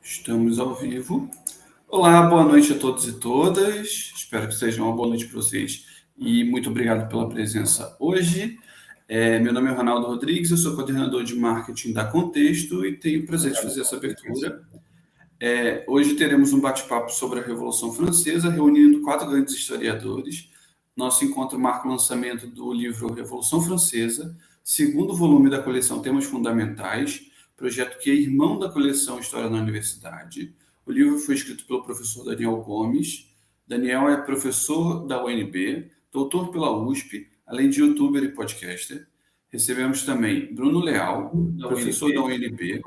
Estamos ao vivo. Olá, boa noite a todos e todas. Espero que seja uma boa noite para vocês e muito obrigado pela presença hoje. Meu nome é Ronaldo Rodrigues, eu sou coordenador de marketing da Contexto e tenho o prazer de fazer essa abertura. Hoje teremos um bate-papo sobre a Revolução Francesa, reunindo 4 grandes historiadores. Nosso encontro marca o lançamento do livro Revolução Francesa, segundo volume da coleção Temas Fundamentais, projeto que é irmão da coleção História na Universidade. O livro foi escrito pelo professor Daniel Gomes. Daniel é professor da UNB, doutor pela USP, além de youtuber e podcaster. Recebemos também Bruno Leal, professor da UNB,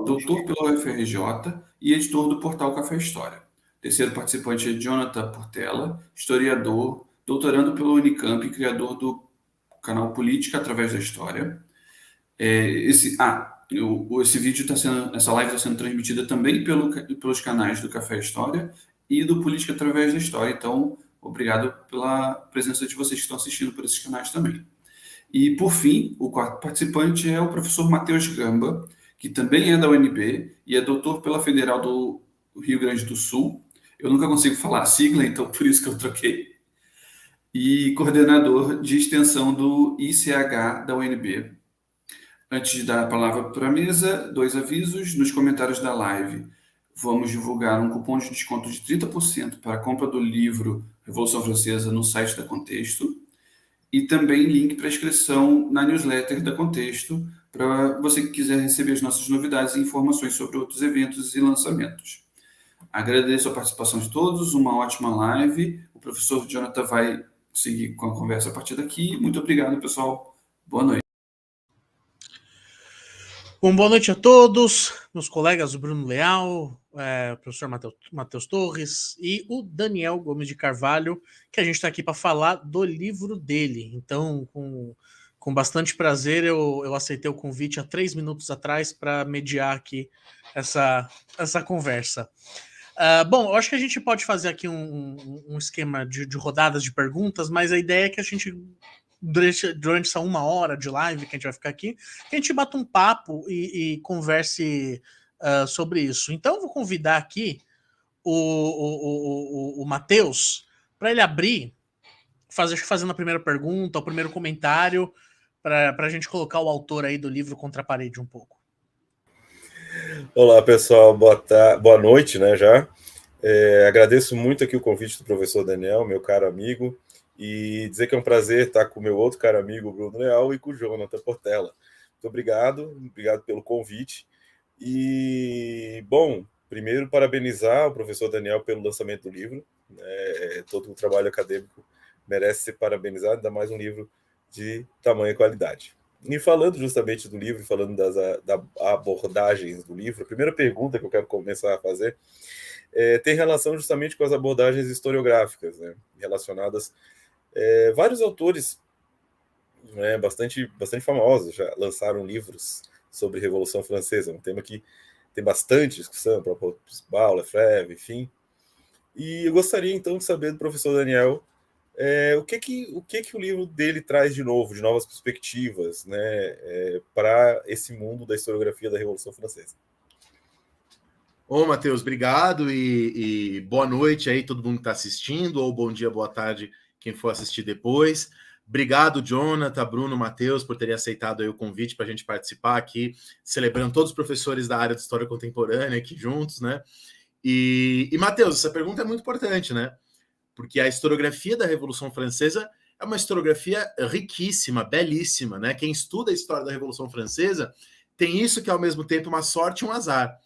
doutor pela UFRJ e editor do portal Café História. O terceiro participante é Jonathan Portela, historiador, doutorando pela Unicamp e criador do canal Política através da História. Esse vídeo essa live está sendo transmitida também pelos canais do Café História e do Política através da História. Então, obrigado pela presença de vocês que estão assistindo por esses canais também. E, por fim, o quarto participante é o professor Matheus Gamba, que também é da UNB e é doutor pela Federal do Rio Grande do Sul. Eu nunca consigo falar a sigla, então por isso que eu troquei. E coordenador de extensão do ICH da UNB. Antes de dar a palavra para a mesa, 2 avisos. Nos comentários da live, vamos divulgar um cupom de desconto de 30% para a compra do livro Revolução Francesa no site da Contexto. E também link para inscrição na newsletter da Contexto, para você que quiser receber as nossas novidades e informações sobre outros eventos e lançamentos. Agradeço a participação de todos, uma ótima live. O professor Jonathan vai seguir com a conversa a partir daqui. Muito obrigado, pessoal. Boa noite. Bom, boa noite a todos, meus colegas, o Bruno Leal, o professor Matheus Torres e o Daniel Gomes de Carvalho, que a gente está aqui para falar do livro dele. Então, com bastante prazer, eu aceitei o convite há 3 minutos atrás para mediar aqui essa conversa. Bom, eu acho que a gente pode fazer aqui um esquema de rodadas de perguntas, mas a ideia é que a gente durante essa 1 hora de live que a gente vai ficar aqui, que a gente bata um papo e converse sobre isso. Então, eu vou convidar aqui o Matheus para ele abrir, fazendo a primeira pergunta, o primeiro comentário, para a gente colocar o autor aí do livro contra a parede um pouco. Olá, pessoal. Boa noite, né, já. Agradeço muito aqui o convite do professor Daniel, meu caro amigo, e dizer que é um prazer estar com o meu outro caro amigo, Bruno Leal, e com o Jonathan Portela. Muito obrigado pelo convite. E, bom, primeiro parabenizar o professor Daniel pelo lançamento do livro. Todo o trabalho acadêmico merece ser parabenizado, ainda mais um livro de tamanha qualidade. E falando justamente do livro, falando das abordagens do livro, a primeira pergunta que eu quero começar a fazer tem relação justamente com as abordagens historiográficas, né, relacionadas. Vários autores bastante famosos já lançaram livros sobre a Revolução Francesa, um tema que tem bastante discussão, para Paul Lefebvre, enfim. E eu gostaria, então, de saber do professor Daniel o que o livro dele traz de novo, de novas perspectivas, né, para esse mundo da historiografia da Revolução Francesa. Ô, Matheus, obrigado e boa noite aí todo mundo que está assistindo, ou bom dia, boa tarde, quem for assistir depois. Obrigado, Jonathan, Bruno, Matheus, por terem aceitado aí o convite para a gente participar aqui, celebrando todos os professores da área de História Contemporânea aqui juntos, né? E Matheus, essa pergunta é muito importante, né? Porque a historiografia da Revolução Francesa é uma historiografia riquíssima, belíssima, né? Quem estuda a história da Revolução Francesa tem isso que é ao mesmo tempo uma sorte e um azar,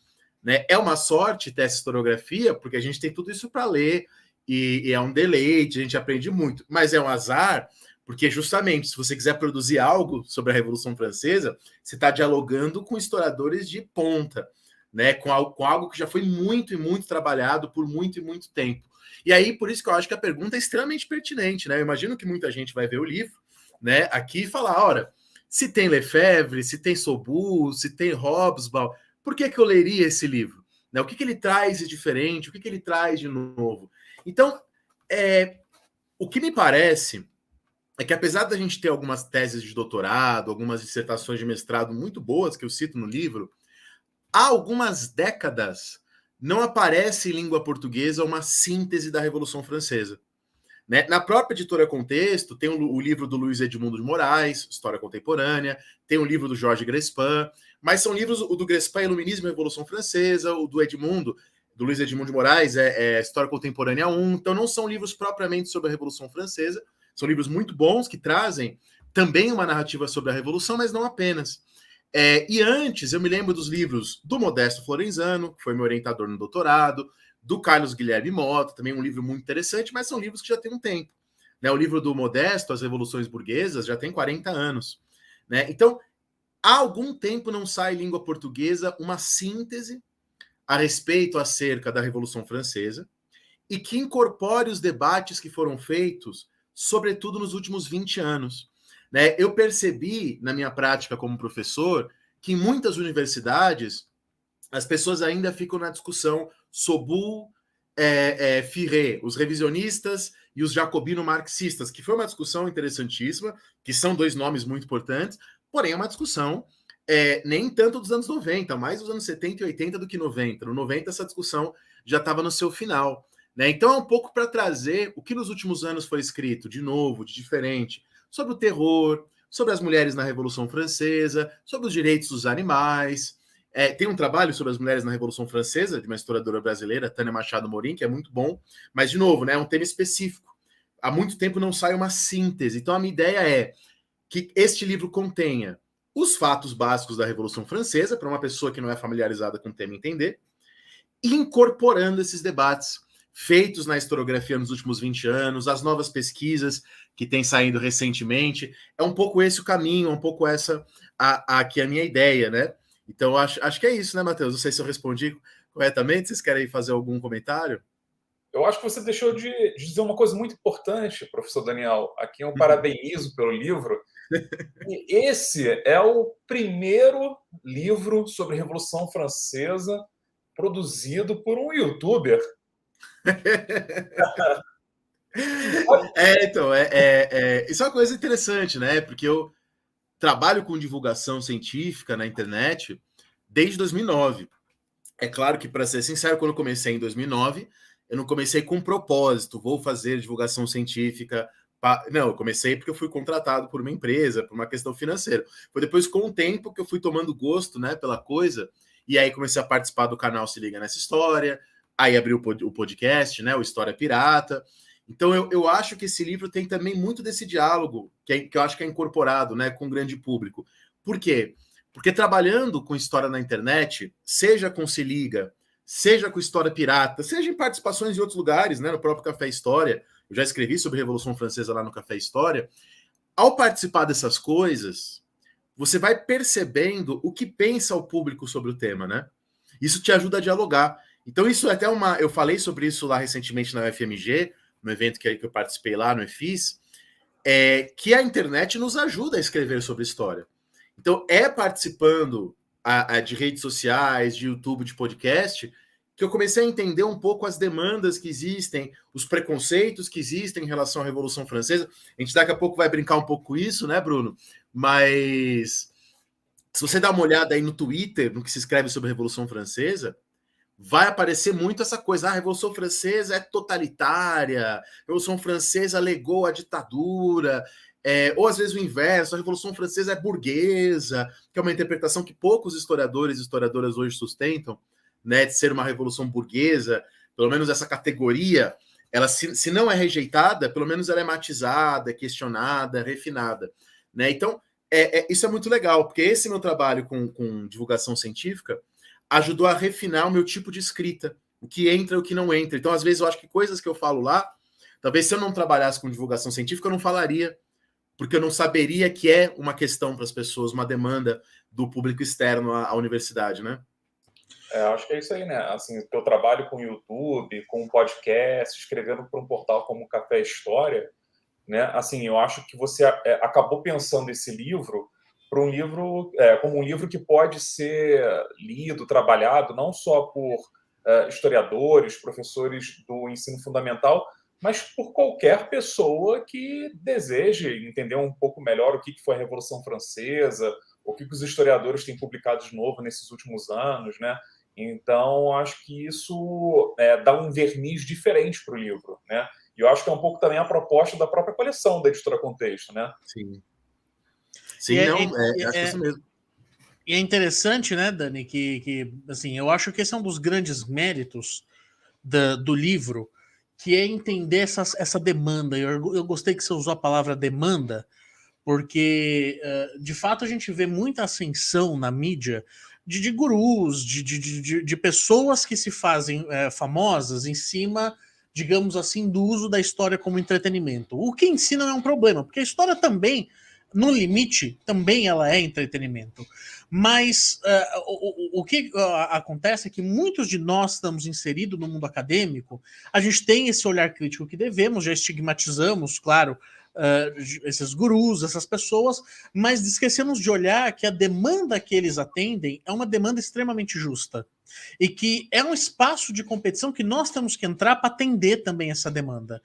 né? É uma sorte ter essa historiografia, porque a gente tem tudo isso para ler e é um deleite, a gente aprende muito. Mas é um azar, porque justamente se você quiser produzir algo sobre a Revolução Francesa, você está dialogando com historiadores de ponta, né? Com algo que já foi muito e muito trabalhado por muito e muito tempo. E aí, por isso que eu acho que a pergunta é extremamente pertinente, né? Eu imagino que muita gente vai ver o livro, né, aqui e falar, ora, se tem Lefebvre, se tem Sobul, se tem Hobsbawm, por que eu leria esse livro? Né? O que ele traz de diferente? O que ele traz de novo? Então, o que me parece é que apesar da gente ter algumas teses de doutorado, algumas dissertações de mestrado muito boas, que eu cito no livro, há algumas décadas não aparece em língua portuguesa uma síntese da Revolução Francesa. Né? Na própria editora Contexto, tem o livro do Luiz Edmundo de Moraes, História Contemporânea, tem o livro do Jorge Grespin, mas são livros, o do Grespin é Iluminismo e Revolução Francesa, o do Edmundo, do Luiz Edmundo de Moraes, é História Contemporânea 1, então não são livros propriamente sobre a Revolução Francesa, são livros muito bons que trazem também uma narrativa sobre a Revolução, mas não apenas. E antes, eu me lembro dos livros do Modesto Florenzano, que foi meu orientador no doutorado, do Carlos Guilherme Mota, também um livro muito interessante, mas são livros que já têm um tempo. Né? O livro do Modesto, As Revoluções Burguesas, já tem 40 anos. Né? Então, há algum tempo não sai em língua portuguesa uma síntese a respeito acerca da Revolução Francesa e que incorpore os debates que foram feitos, sobretudo nos últimos 20 anos. Né? Eu percebi, na minha prática como professor, que em muitas universidades as pessoas ainda ficam na discussão Sobul, Firé, os revisionistas e os jacobino-marxistas, que foi uma discussão interessantíssima, que são dois nomes muito importantes, porém é uma discussão nem tanto dos anos 90, mais dos anos 70 e 80 do que 90. No 90 essa discussão já estava no seu final. Né? Então é um pouco para trazer o que nos últimos anos foi escrito, de novo, de diferente, sobre o terror, sobre as mulheres na Revolução Francesa, sobre os direitos dos animais. Tem um trabalho sobre as mulheres na Revolução Francesa, de uma historiadora brasileira, Tânia Machado Morim, que é muito bom, mas, de novo, né, é um tema específico. Há muito tempo não sai uma síntese. Então, a minha ideia é que este livro contenha os fatos básicos da Revolução Francesa, para uma pessoa que não é familiarizada com o tema entender, incorporando esses debates feitos na historiografia nos últimos 20 anos, as novas pesquisas que têm saído recentemente. É um pouco esse o caminho, é um pouco essa aqui a minha ideia, né? Então, acho que é isso, né, Matheus? Não sei se eu respondi corretamente. Vocês querem fazer algum comentário? Eu acho que você deixou de dizer uma coisa muito importante, professor Daniel. Aqui eu parabenizo pelo livro. E esse é o primeiro livro sobre a Revolução Francesa produzido por um youtuber. Então, isso é uma coisa interessante, né? Porque eu trabalho com divulgação científica na internet desde 2009. É claro que, para ser sincero, quando eu comecei em 2009, eu não comecei com um propósito, vou fazer divulgação científica. Não, eu comecei porque eu fui contratado por uma empresa, por uma questão financeira. Foi depois, com o tempo, que eu fui tomando gosto, né, pela coisa, e aí comecei a participar do canal Se Liga Nessa História, aí abri o podcast, né, o História Pirata. Então, eu acho que esse livro tem também muito desse diálogo, que eu acho que é incorporado, né, com o grande público. Por quê? Porque trabalhando com história na internet, seja com Se Liga, seja com História Pirata, seja em participações em outros lugares, né, no próprio Café História, eu já escrevi sobre a Revolução Francesa lá no Café História, ao participar dessas coisas, você vai percebendo o que pensa o público sobre o tema, né? Isso te ajuda a dialogar. Então, isso é até eu falei sobre isso lá recentemente na UFMG, no evento que eu participei lá no EFIS, que a internet nos ajuda a escrever sobre história. Então, participando de redes sociais, de YouTube, de podcast, que eu comecei a entender um pouco as demandas que existem, os preconceitos que existem em relação à Revolução Francesa. A gente daqui a pouco vai brincar um pouco com isso, né, Bruno? Mas se você dá uma olhada aí no Twitter, no que se escreve sobre a Revolução Francesa, vai aparecer muito essa coisa, a Revolução Francesa é totalitária, a Revolução Francesa alegou a ditadura, ou às vezes o inverso, a Revolução Francesa é burguesa, que é uma interpretação que poucos historiadores e historiadoras hoje sustentam, né, de ser uma revolução burguesa. Pelo menos essa categoria, ela se não é rejeitada, pelo menos ela é matizada, questionada, refinada. Né? Então, isso é muito legal, porque esse meu trabalho com divulgação científica ajudou a refinar o meu tipo de escrita, o que entra e o que não entra. Então, às vezes, eu acho que coisas que eu falo lá, talvez se eu não trabalhasse com divulgação científica, eu não falaria, porque eu não saberia que é uma questão para as pessoas, uma demanda do público externo à universidade, né? Acho que é isso aí, né? Assim, teu trabalho com o YouTube, com podcast, escrevendo para um portal como o Café História, né? Assim, eu acho que você acabou pensando esse livro para um livro como um livro que pode ser lido, trabalhado, não só por historiadores, professores do ensino fundamental, mas por qualquer pessoa que deseje entender um pouco melhor o que foi a Revolução Francesa, o que os historiadores têm publicado de novo nesses últimos anos, né? Então, acho que isso dá um verniz diferente para o livro, né? E eu acho que é um pouco também a proposta da própria coleção da Editora Contexto, né? Sim. Sim, não, acho que é isso mesmo. E é interessante, né, Dani, que assim, eu acho que esse é um dos grandes méritos do livro, que é entender essa demanda. Eu gostei que você usou a palavra demanda, porque, de fato, a gente vê muita ascensão na mídia de gurus, de pessoas que se fazem famosas em cima, digamos assim, do uso da história como entretenimento. O que em si não é um problema, porque a história também, no limite, também ela é entretenimento. Mas o que acontece é que muitos de nós estamos inseridos no mundo acadêmico, a gente tem esse olhar crítico que devemos, já estigmatizamos, claro, esses gurus, essas pessoas, mas esquecemos de olhar que a demanda que eles atendem é uma demanda extremamente justa e que é um espaço de competição que nós temos que entrar para atender também essa demanda.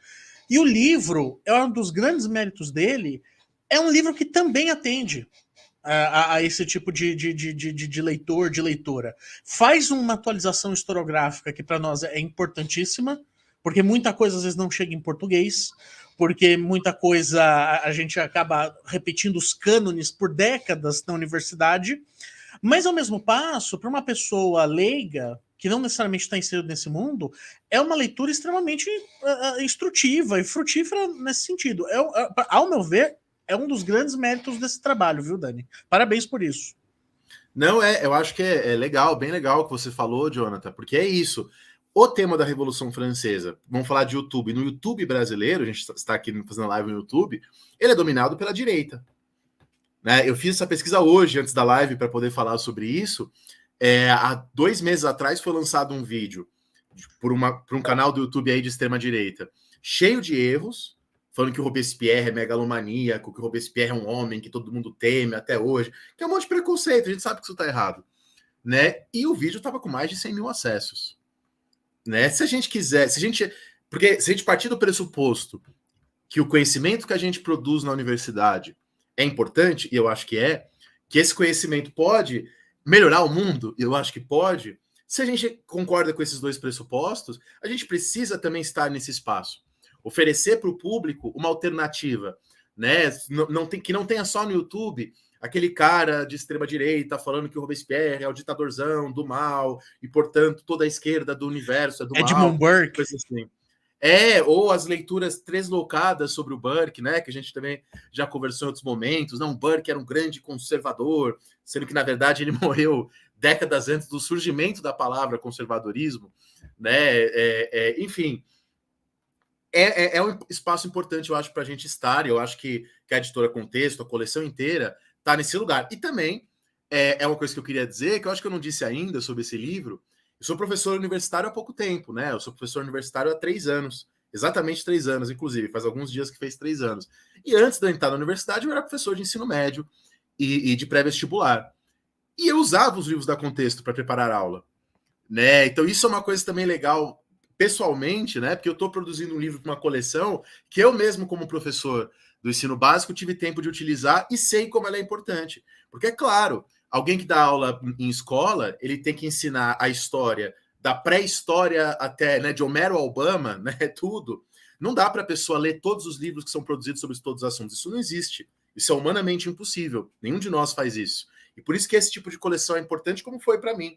E o livro, é um dos grandes méritos dele, é um livro que também atende a esse tipo de leitor, de leitora. Faz uma atualização historiográfica que para nós é importantíssima, porque muita coisa às vezes não chega em português, porque muita coisa a gente acaba repetindo os cânones por décadas na universidade, mas ao mesmo passo, para uma pessoa leiga, que não necessariamente está inserido nesse mundo, é uma leitura extremamente instrutiva e frutífera nesse sentido. Ao meu ver, é um dos grandes méritos desse trabalho, viu, Dani? Parabéns por isso. Não, eu acho que é legal, bem legal o que você falou, Jonathan, porque é isso. O tema da Revolução Francesa, vamos falar de YouTube. No YouTube brasileiro, a gente está aqui fazendo live no YouTube, ele é dominado pela direita. Né? Eu fiz essa pesquisa hoje, antes da live, para poder falar sobre isso. Há 2 meses atrás foi lançado um vídeo por um canal do YouTube aí de extrema-direita, cheio de erros, falando que o Robespierre é megalomaníaco, que o Robespierre é um homem que todo mundo teme até hoje, que é um monte de preconceito, a gente sabe que isso está errado. Né? E o vídeo estava com mais de 100 mil acessos. Né? Se a gente quiser, porque se a gente partir do pressuposto que o conhecimento que a gente produz na universidade é importante, e eu acho que esse conhecimento pode melhorar o mundo, e eu acho que pode, se a gente concorda com esses 2 pressupostos, a gente precisa também estar nesse espaço. Oferecer para o público uma alternativa, né? Que não tenha só no YouTube aquele cara de extrema-direita falando que o Robespierre é o ditadorzão do mal e, portanto, toda a esquerda do universo é do Edmund mal. Burke. Assim. Ou as leituras treslocadas sobre o Burke, né? Que a gente também já conversou em outros momentos. Não, o Burke era um grande conservador, sendo que, na verdade, ele morreu décadas antes do surgimento da palavra conservadorismo, né? Enfim, é um espaço importante, eu acho, para a gente estar. Eu acho que a Editora Contexto, a coleção inteira, está nesse lugar. E também é uma coisa que eu queria dizer, que eu acho que eu não disse ainda sobre esse livro. Eu sou professor universitário há pouco tempo, né? Eu sou professor universitário há 3 anos. Exatamente 3 anos, inclusive. Faz alguns dias que fez 3 anos. E antes de eu entrar na universidade, eu era professor de ensino médio e de pré-vestibular. E eu usava os livros da Contexto para preparar aula. Né? Então isso é uma coisa também legal pessoalmente, né? Porque eu estou produzindo um livro para uma coleção que eu mesmo, como professor do ensino básico, tive tempo de utilizar e sei como ela é importante. Porque, é claro, alguém que dá aula em escola, ele tem que ensinar a história da pré-história até, né, de Homero a Obama, né, tudo. Não dá para a pessoa ler todos os livros que são produzidos sobre todos os assuntos. Isso não existe. Isso é humanamente impossível. Nenhum de nós faz isso. E por isso que esse tipo de coleção é importante, como foi para mim.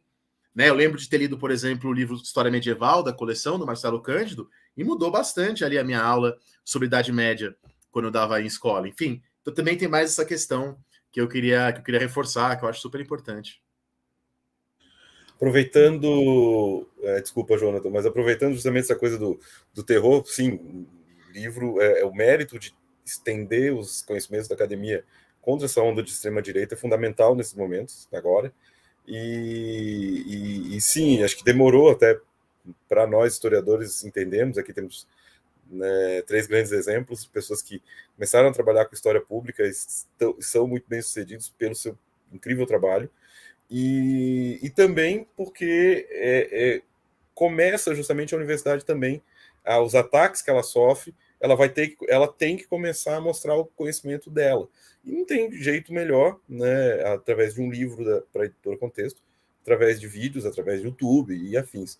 Né, eu lembro de ter lido, por exemplo, o livro História Medieval, da coleção, do Marcelo Cândido, e mudou bastante ali a minha aula sobre Idade Média, quando eu dava em escola. Enfim, então também tem mais essa questão que eu queria reforçar, que eu acho super importante. Aproveitando, desculpa, Jonathan, mas aproveitando justamente essa coisa do terror, sim, o livro é o mérito de estender os conhecimentos da academia contra essa onda de extrema-direita é fundamental nesses momentos, agora. E sim, acho que demorou até para nós historiadores entendermos. Aqui temos, né, 3 grandes exemplos de pessoas que começaram a trabalhar com história pública e são muito bem sucedidos pelo seu incrível trabalho, e também porque começa justamente a universidade também, os ataques que ela sofre, ela tem que começar a mostrar o conhecimento dela. E não tem jeito melhor, né, através de um livro para a Editora Contexto, através de vídeos, através de YouTube e afins.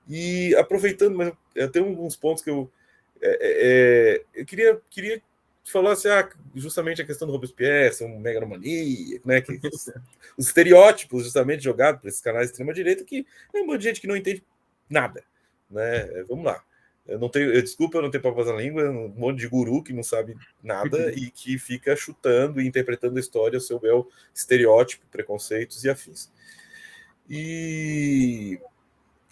E aproveitando, mas eu tenho alguns pontos que eu queria falar assim, justamente a questão do Robespierre, um megalomania, né, que os estereótipos justamente jogados para esses canais de extrema-direita, que é um monte de gente que não entende nada, né? Vamos lá. Desculpa, eu não tenho papas na língua, um monte de guru que não sabe nada e que fica chutando e interpretando a história ao seu bel estereótipo, preconceitos e afins. E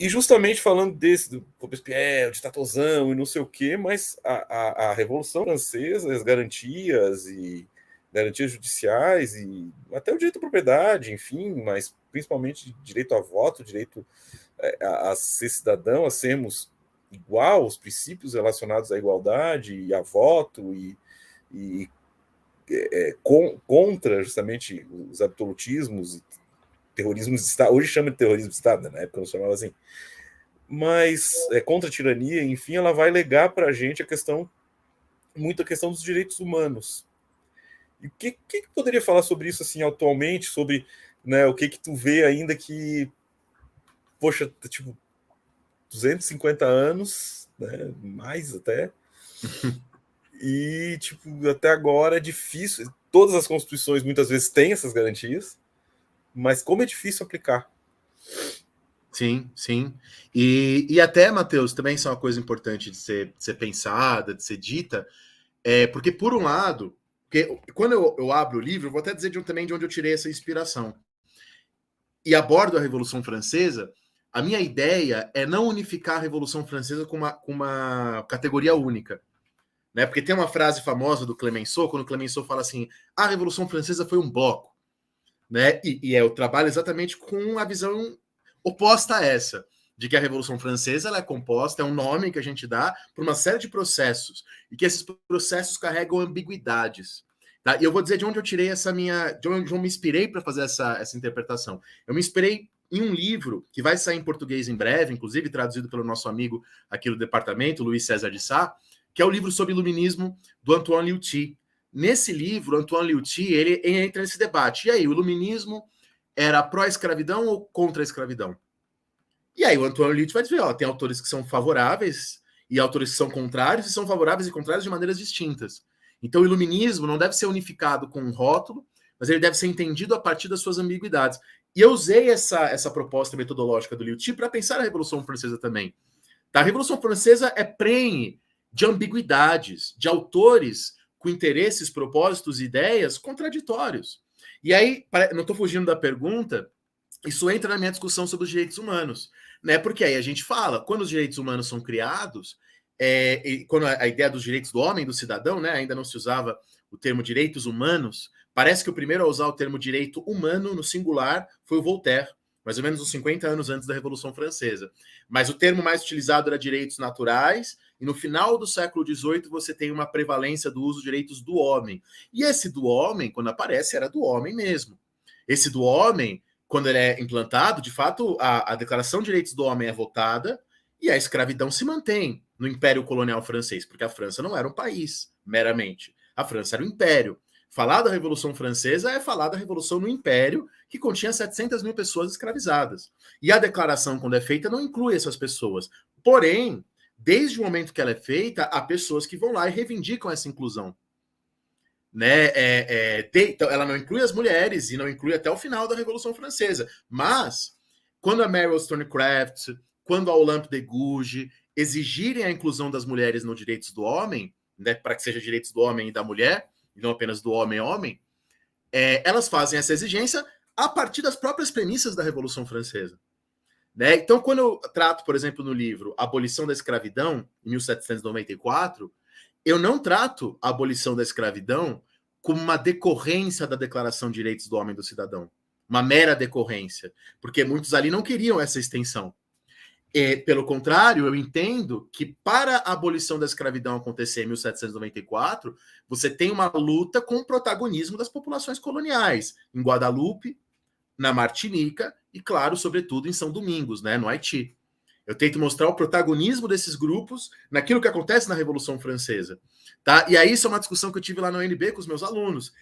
justamente falando do Robespierre, de Tatozão e não sei o quê, mas a Revolução Francesa, as garantias judiciais e até o direito à propriedade, enfim, mas principalmente direito a voto, direito a ser cidadão, a sermos igual, os princípios relacionados à igualdade e a voto contra justamente os absolutismos, terrorismo de Estado, hoje chama de terrorismo de Estado, na época não chamava assim, mas contra a tirania, enfim, ela vai legar para a gente muita questão dos direitos humanos. E o que poderia falar sobre isso assim atualmente, sobre, né, o que tu vê ainda que, poxa, tipo, 250 anos, né, mais até, e tipo, até agora é difícil, todas as constituições muitas vezes têm essas garantias, mas como é difícil aplicar. Sim, sim. E até, Matheus, também isso é uma coisa importante de ser pensada, de ser dita, porque, por um lado, quando eu abro o livro, eu vou até dizer também de onde eu tirei essa inspiração. E abordo a Revolução Francesa, a minha ideia é não unificar a Revolução Francesa com uma categoria única. Né? Porque tem uma frase famosa do Clemenceau, quando o Clemenceau fala assim, a Revolução Francesa foi um bloco. Né? E eu trabalho exatamente com a visão oposta a essa, de que a Revolução Francesa ela é composta, é um nome que a gente dá para uma série de processos, e que esses processos carregam ambiguidades. Tá? E eu vou dizer de onde eu tirei de onde eu me inspirei para fazer essa interpretação. Eu me inspirei em um livro que vai sair em português em breve, inclusive traduzido pelo nosso amigo aqui do departamento, Luiz César de Sá, que é o livro sobre iluminismo do Antoine Lioutey. Nesse livro, Antoine Lioutey, ele entra nesse debate. E aí, o iluminismo era pró-escravidão ou contra a escravidão? E aí o Antoine Lioutey vai dizer, tem autores que são favoráveis e autores que são contrários, e são favoráveis e contrários de maneiras distintas. Então o iluminismo não deve ser unificado com um rótulo, mas ele deve ser entendido a partir das suas ambiguidades. E eu usei essa proposta metodológica do Lioutey para pensar a Revolução Francesa também. Tá? A Revolução Francesa é prenhe de ambiguidades, de autores com interesses, propósitos e ideias contraditórios. E aí, não estou fugindo da pergunta, isso entra na minha discussão sobre os direitos humanos, né? Porque aí a gente fala, quando os direitos humanos são criados, quando a ideia dos direitos do homem, do cidadão, né? Ainda não se usava o termo direitos humanos, parece que o primeiro a usar o termo direito humano no singular foi o Voltaire, mais ou menos uns 50 anos antes da Revolução Francesa. Mas o termo mais utilizado era direitos naturais, e no final do século XVIII você tem uma prevalência do uso dos direitos do homem. E esse do homem, quando aparece, era do homem mesmo. Esse do homem, quando ele é implantado, de fato, a Declaração de Direitos do Homem é votada e a escravidão se mantém no Império Colonial Francês, porque a França não era um país, meramente. A França era um império. Falar da Revolução Francesa é falar da Revolução no Império, que continha 700 mil pessoas escravizadas. E a declaração, quando é feita, não inclui essas pessoas. Porém, desde o momento que ela é feita, há pessoas que vão lá e reivindicam essa inclusão. Né? Então, ela não inclui as mulheres e não inclui até o final da Revolução Francesa. Mas, quando a Mary Wollstonecraft, quando a Olympe de Gouges exigirem a inclusão das mulheres nos direitos do homem, né, para que seja direitos do homem e da mulher, e não apenas do homem, elas fazem essa exigência a partir das próprias premissas da Revolução Francesa. Né? Então, quando eu trato, por exemplo, no livro A Abolição da Escravidão, em 1794, eu não trato a abolição da escravidão como uma decorrência da Declaração de Direitos do Homem e do Cidadão, uma mera decorrência, porque muitos ali não queriam essa extensão. Pelo contrário, eu entendo que para a abolição da escravidão acontecer em 1794, você tem uma luta com o protagonismo das populações coloniais, em Guadalupe, na Martinica e, claro, sobretudo em São Domingos, né, no Haiti. Eu tento mostrar o protagonismo desses grupos naquilo que acontece na Revolução Francesa. Tá? E aí isso é uma discussão que eu tive lá no UNB com os meus alunos,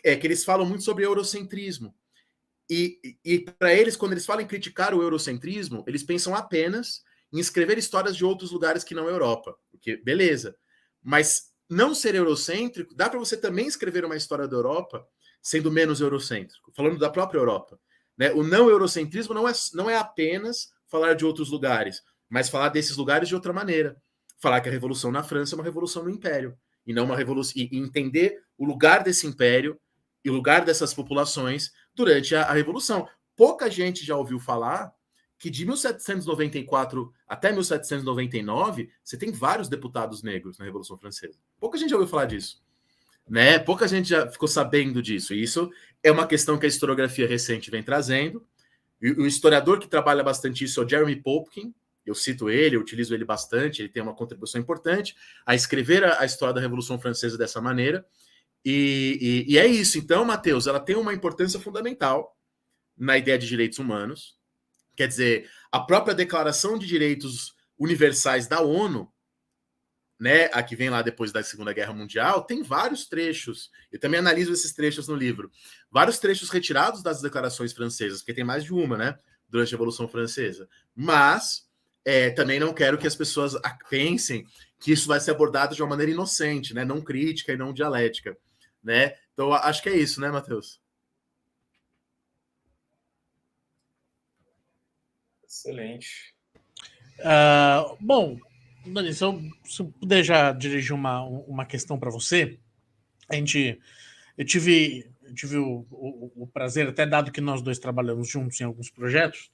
que eles falam muito sobre eurocentrismo. E para eles, quando eles falam em criticar o eurocentrismo, eles pensam apenas em escrever histórias de outros lugares que não a Europa. Porque, beleza. Mas não ser eurocêntrico, dá para você também escrever uma história da Europa sendo menos eurocêntrico, falando da própria Europa. Né? O não eurocentrismo não é apenas falar de outros lugares, mas falar desses lugares de outra maneira. Falar que a revolução na França é uma revolução no Império, e não uma revolução, e entender o lugar desse Império e o lugar dessas populações durante a Revolução. Pouca gente já ouviu falar que de 1794 até 1799 você tem vários deputados negros na Revolução Francesa. Pouca gente já ouviu falar disso. Né? Pouca gente já ficou sabendo disso. E isso é uma questão que a historiografia recente vem trazendo. E o historiador que trabalha bastante isso é o Jeremy Popkin. Eu cito ele, eu utilizo ele bastante, ele tem uma contribuição importante a escrever a história da Revolução Francesa dessa maneira. E é isso. Então, Matheus, ela tem uma importância fundamental na ideia de direitos humanos. Quer dizer, a própria Declaração de Direitos Universais da ONU, né, a que vem lá depois da Segunda Guerra Mundial, tem vários trechos, eu também analiso esses trechos no livro, vários trechos retirados das declarações francesas, porque tem mais de uma, né, durante a Revolução Francesa. Mas também não quero que as pessoas pensem que isso vai ser abordado de uma maneira inocente, né, não crítica e não dialética, né? Então, acho que é isso, né, Matheus? Excelente. Bom, Dani, se eu puder já dirigir uma questão para você, eu tive o prazer, até dado que nós dois trabalhamos juntos em alguns projetos,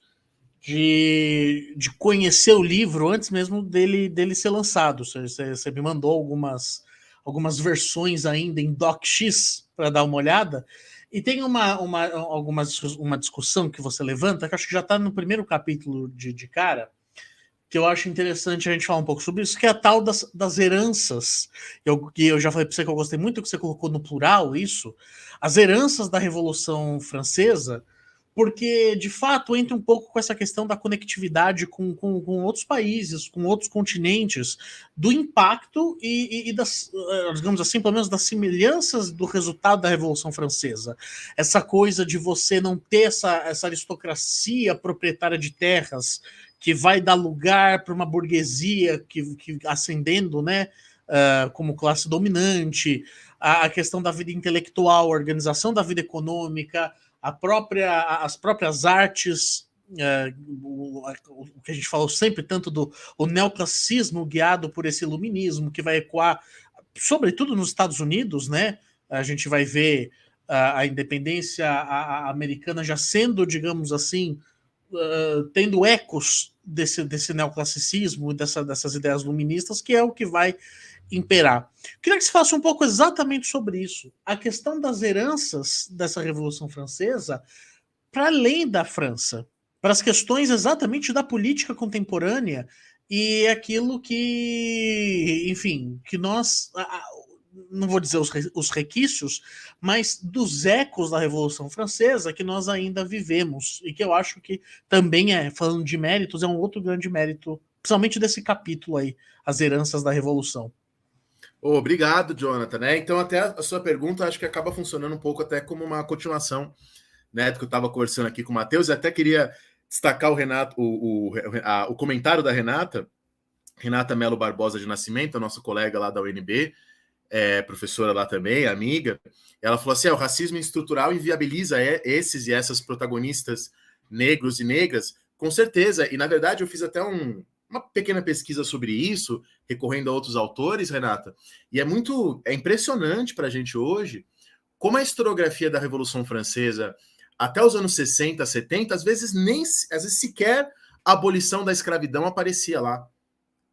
de conhecer o livro antes mesmo dele ser lançado. Você me mandou algumas versões ainda em DocX para dar uma olhada, e tem uma discussão que você levanta, que acho que já está no primeiro capítulo de cara, que eu acho interessante a gente falar um pouco sobre isso, que é a tal das heranças. Eu já falei para você que eu gostei muito que você colocou no plural isso, as heranças da Revolução Francesa, porque, de fato, entra um pouco com essa questão da conectividade com outros países, com outros continentes, do impacto e das, digamos assim, pelo menos das semelhanças do resultado da Revolução Francesa. Essa coisa de você não ter essa aristocracia proprietária de terras que vai dar lugar para uma burguesia que ascendendo, né, como classe dominante, a questão da vida intelectual, a organização da vida econômica, as próprias artes, o que a gente falou sempre tanto o neoclassicismo guiado por esse iluminismo que vai ecoar, sobretudo nos Estados Unidos, né? A gente vai ver a independência americana já sendo, digamos assim, tendo ecos desse neoclassicismo, dessas ideias luministas, que é o que vai imperar. Queria que você falasse um pouco exatamente sobre isso. A questão das heranças dessa Revolução Francesa para além da França, para as questões exatamente da política contemporânea e aquilo que, enfim, que nós, não vou dizer os requisitos, mas dos ecos da Revolução Francesa que nós ainda vivemos e que eu acho que também falando de méritos, é um outro grande mérito, principalmente desse capítulo aí, as heranças da Revolução. Obrigado, Jonathan. Né? Então, até a sua pergunta acho que acaba funcionando um pouco até como uma continuação, né, do que eu estava conversando aqui com o Matheus. Eu até queria destacar o comentário da Renata Mello Barbosa de Nascimento, a nossa colega lá da UNB, professora lá também, amiga. Ela falou assim: o racismo estrutural inviabiliza esses e essas protagonistas negros e negras, com certeza. E, na verdade, eu fiz até uma pequena pesquisa sobre isso, recorrendo a outros autores, Renata, e é impressionante para a gente hoje como a historiografia da Revolução Francesa, até os anos 60, 70, às vezes sequer a abolição da escravidão aparecia lá,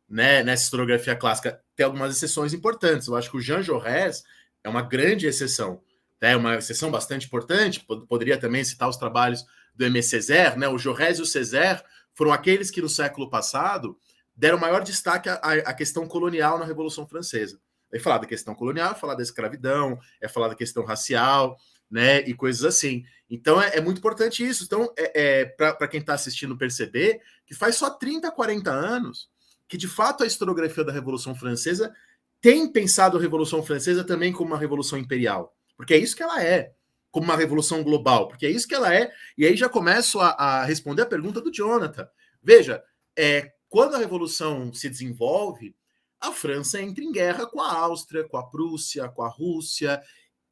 né, nessa historiografia clássica. Tem algumas exceções importantes. Eu acho que o Jean Jaurès é uma grande exceção, né, uma exceção bastante importante. Poderia também citar os trabalhos do Aimé Césaire, né? O Jaurès e o Césaire foram aqueles que no século passado deram maior destaque à questão colonial na Revolução Francesa. É falar da questão colonial, é falar da escravidão, é falar da questão racial, né, e coisas assim. Então é muito importante isso. Então, para quem está assistindo perceber que faz só 30, 40 anos que, de fato, a historiografia da Revolução Francesa tem pensado a Revolução Francesa também como uma revolução imperial. Porque é isso que ela é. como uma revolução global, porque é isso que ela é, e aí já começo a responder a pergunta do Jonathan. Veja, quando a revolução se desenvolve, a França entra em guerra com a Áustria, com a Prússia, com a Rússia,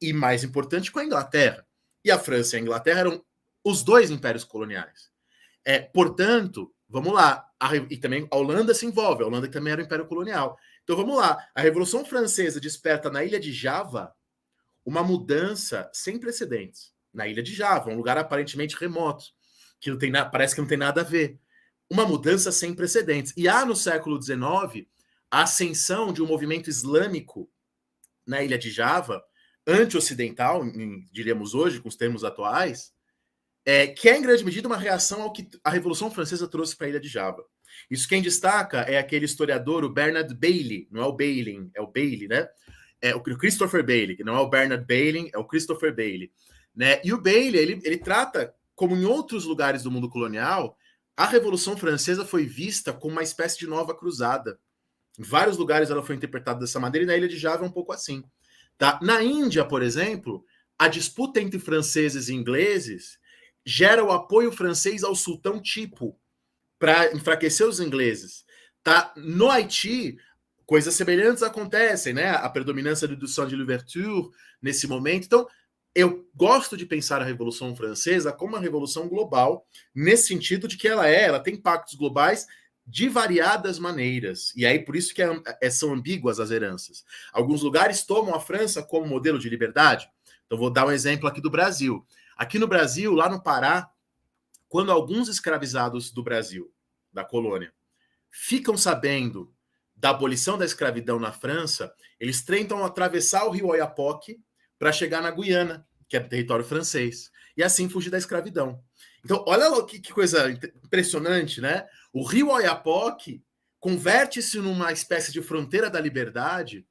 e mais importante, com a Inglaterra. E a França e a Inglaterra eram os dois impérios coloniais. Portanto, vamos lá, e também a Holanda se envolve, a Holanda também era um império colonial. Então vamos lá, a Revolução Francesa desperta na ilha de Java uma mudança sem precedentes. Na ilha de Java, um lugar aparentemente remoto, que não tem parece que não tem nada a ver. Uma mudança sem precedentes. E há no século XIX a ascensão de um movimento islâmico na ilha de Java, anti-ocidental, diríamos hoje, com os termos atuais, que é em grande medida uma reação ao que a Revolução Francesa trouxe para a ilha de Java. Isso quem destaca é aquele historiador, o Bernard Bailey, não é o Bailey, é o Bailey, né? É o Christopher Bailey, que não é o Bernard Bailey, é o Christopher Bailey. Né? E o Bailey, ele trata, como em outros lugares do mundo colonial, a Revolução Francesa foi vista como uma espécie de nova cruzada. Em vários lugares ela foi interpretada dessa maneira, e na ilha de Java é um pouco assim. Tá? Na Índia, por exemplo, a disputa entre franceses e ingleses gera o apoio francês ao sultão Tipu para enfraquecer os ingleses. Tá? No Haiti, coisas semelhantes acontecem, né? A predominância do Toussaint de Louverture nesse momento. Então, eu gosto de pensar a Revolução Francesa como uma revolução global, nesse sentido de que ela tem impactos globais de variadas maneiras. E aí, por isso que são ambíguas as heranças. Alguns lugares tomam a França como modelo de liberdade. Então, vou dar um exemplo aqui do Brasil. Aqui no Brasil, lá no Pará, quando alguns escravizados do Brasil, da colônia, ficam sabendo da abolição da escravidão na França, eles tentam atravessar o rio Oiapoque para chegar na Guiana, que é território francês, e assim fugir da escravidão. Então, olha que coisa impressionante, né? O rio Oiapoque converte-se numa espécie de fronteira da liberdade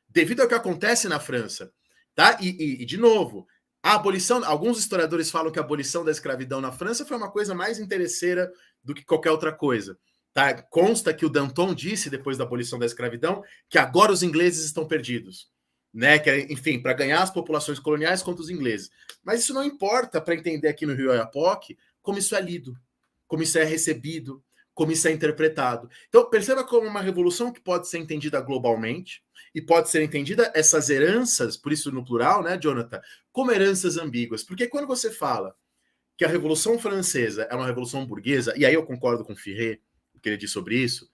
devido ao que acontece na França. Tá? E de novo, a abolição, alguns historiadores falam que a abolição da escravidão na França foi uma coisa mais interesseira do que qualquer outra coisa. Tá? Consta que o Danton disse, depois da abolição da escravidão, que agora os ingleses estão perdidos. Né? Que, enfim, para ganhar as populações coloniais contra os ingleses. Mas isso não importa para entender aqui no Rio Oiapoque como isso é lido, como isso é recebido, como isso é interpretado. Então, perceba como uma revolução que pode ser entendida globalmente e pode ser entendida essas heranças, por isso no plural, né, Jonathan, como heranças ambíguas. Porque quando você fala que a Revolução Francesa é uma revolução burguesa, e aí eu concordo com Ferré, o que ele diz sobre isso,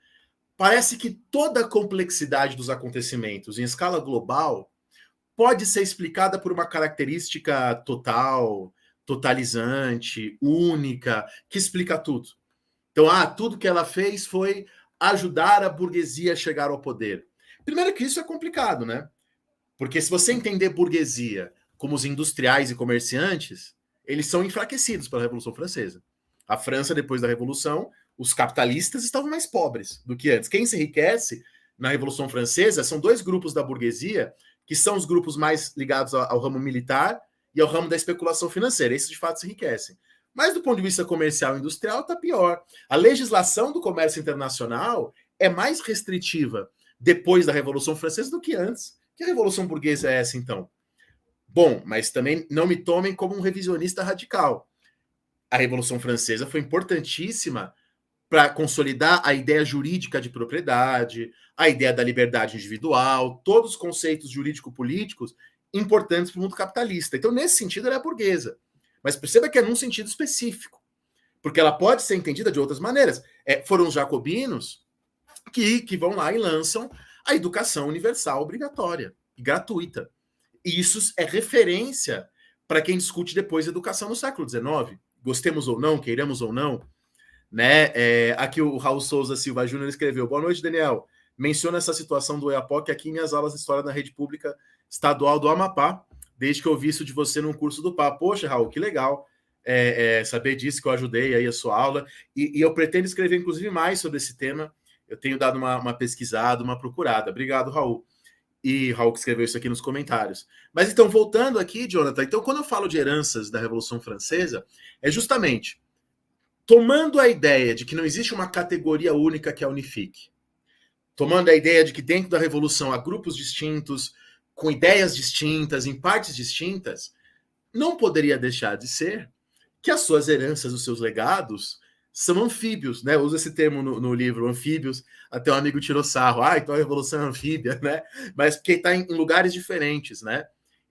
parece que toda a complexidade dos acontecimentos em escala global pode ser explicada por uma característica total, totalizante, única, que explica tudo. Então, tudo que ela fez foi ajudar a burguesia a chegar ao poder. Primeiro que isso é complicado, né? Porque se você entender burguesia como os industriais e comerciantes, eles são enfraquecidos pela Revolução Francesa. A França, depois da Revolução, os capitalistas estavam mais pobres do que antes. Quem se enriquece na Revolução Francesa são dois grupos da burguesia, que são os grupos mais ligados ao ramo militar e ao ramo da especulação financeira. Esses, de fato, se enriquecem. Mas, do ponto de vista comercial e industrial, está pior. A legislação do comércio internacional é mais restritiva depois da Revolução Francesa do que antes. Que revolução burguesa é essa, então? Bom, mas também não me tomem como um revisionista radical. A Revolução Francesa foi importantíssima para consolidar a ideia jurídica de propriedade, a ideia da liberdade individual, todos os conceitos jurídico-políticos importantes para o mundo capitalista. Então, nesse sentido, ela é burguesa. Mas perceba que é num sentido específico, porque ela pode ser entendida de outras maneiras. Foram os jacobinos que vão lá e lançam a educação universal obrigatória e gratuita. E isso é referência para quem discute depois educação no século XIX. Gostemos ou não, queiramos ou não. Né? Aqui o Raul Souza Silva Júnior escreveu: boa noite, Daniel. Menciona essa situação do Oiapoque aqui em minhas aulas de História da Rede Pública Estadual do Amapá, desde que eu vi isso de você num curso do PA. Poxa, Raul, que legal saber disso, que eu ajudei aí a sua aula. E eu pretendo escrever, inclusive, mais sobre esse tema. Eu tenho dado uma pesquisada, uma procurada. Obrigado, Raul. E Raul que escreveu isso aqui nos comentários. Mas então, voltando aqui, Jonathan, então quando eu falo de heranças da Revolução Francesa, é justamente tomando a ideia de que não existe uma categoria única que a unifique, tomando a ideia de que dentro da Revolução há grupos distintos, com ideias distintas, em partes distintas, não poderia deixar de ser que as suas heranças, os seus legados, são anfíbios, né? Usa esse termo no livro, anfíbios. Até um amigo tirou sarro. Então a revolução é anfíbia, né? Mas porque está em lugares diferentes, né?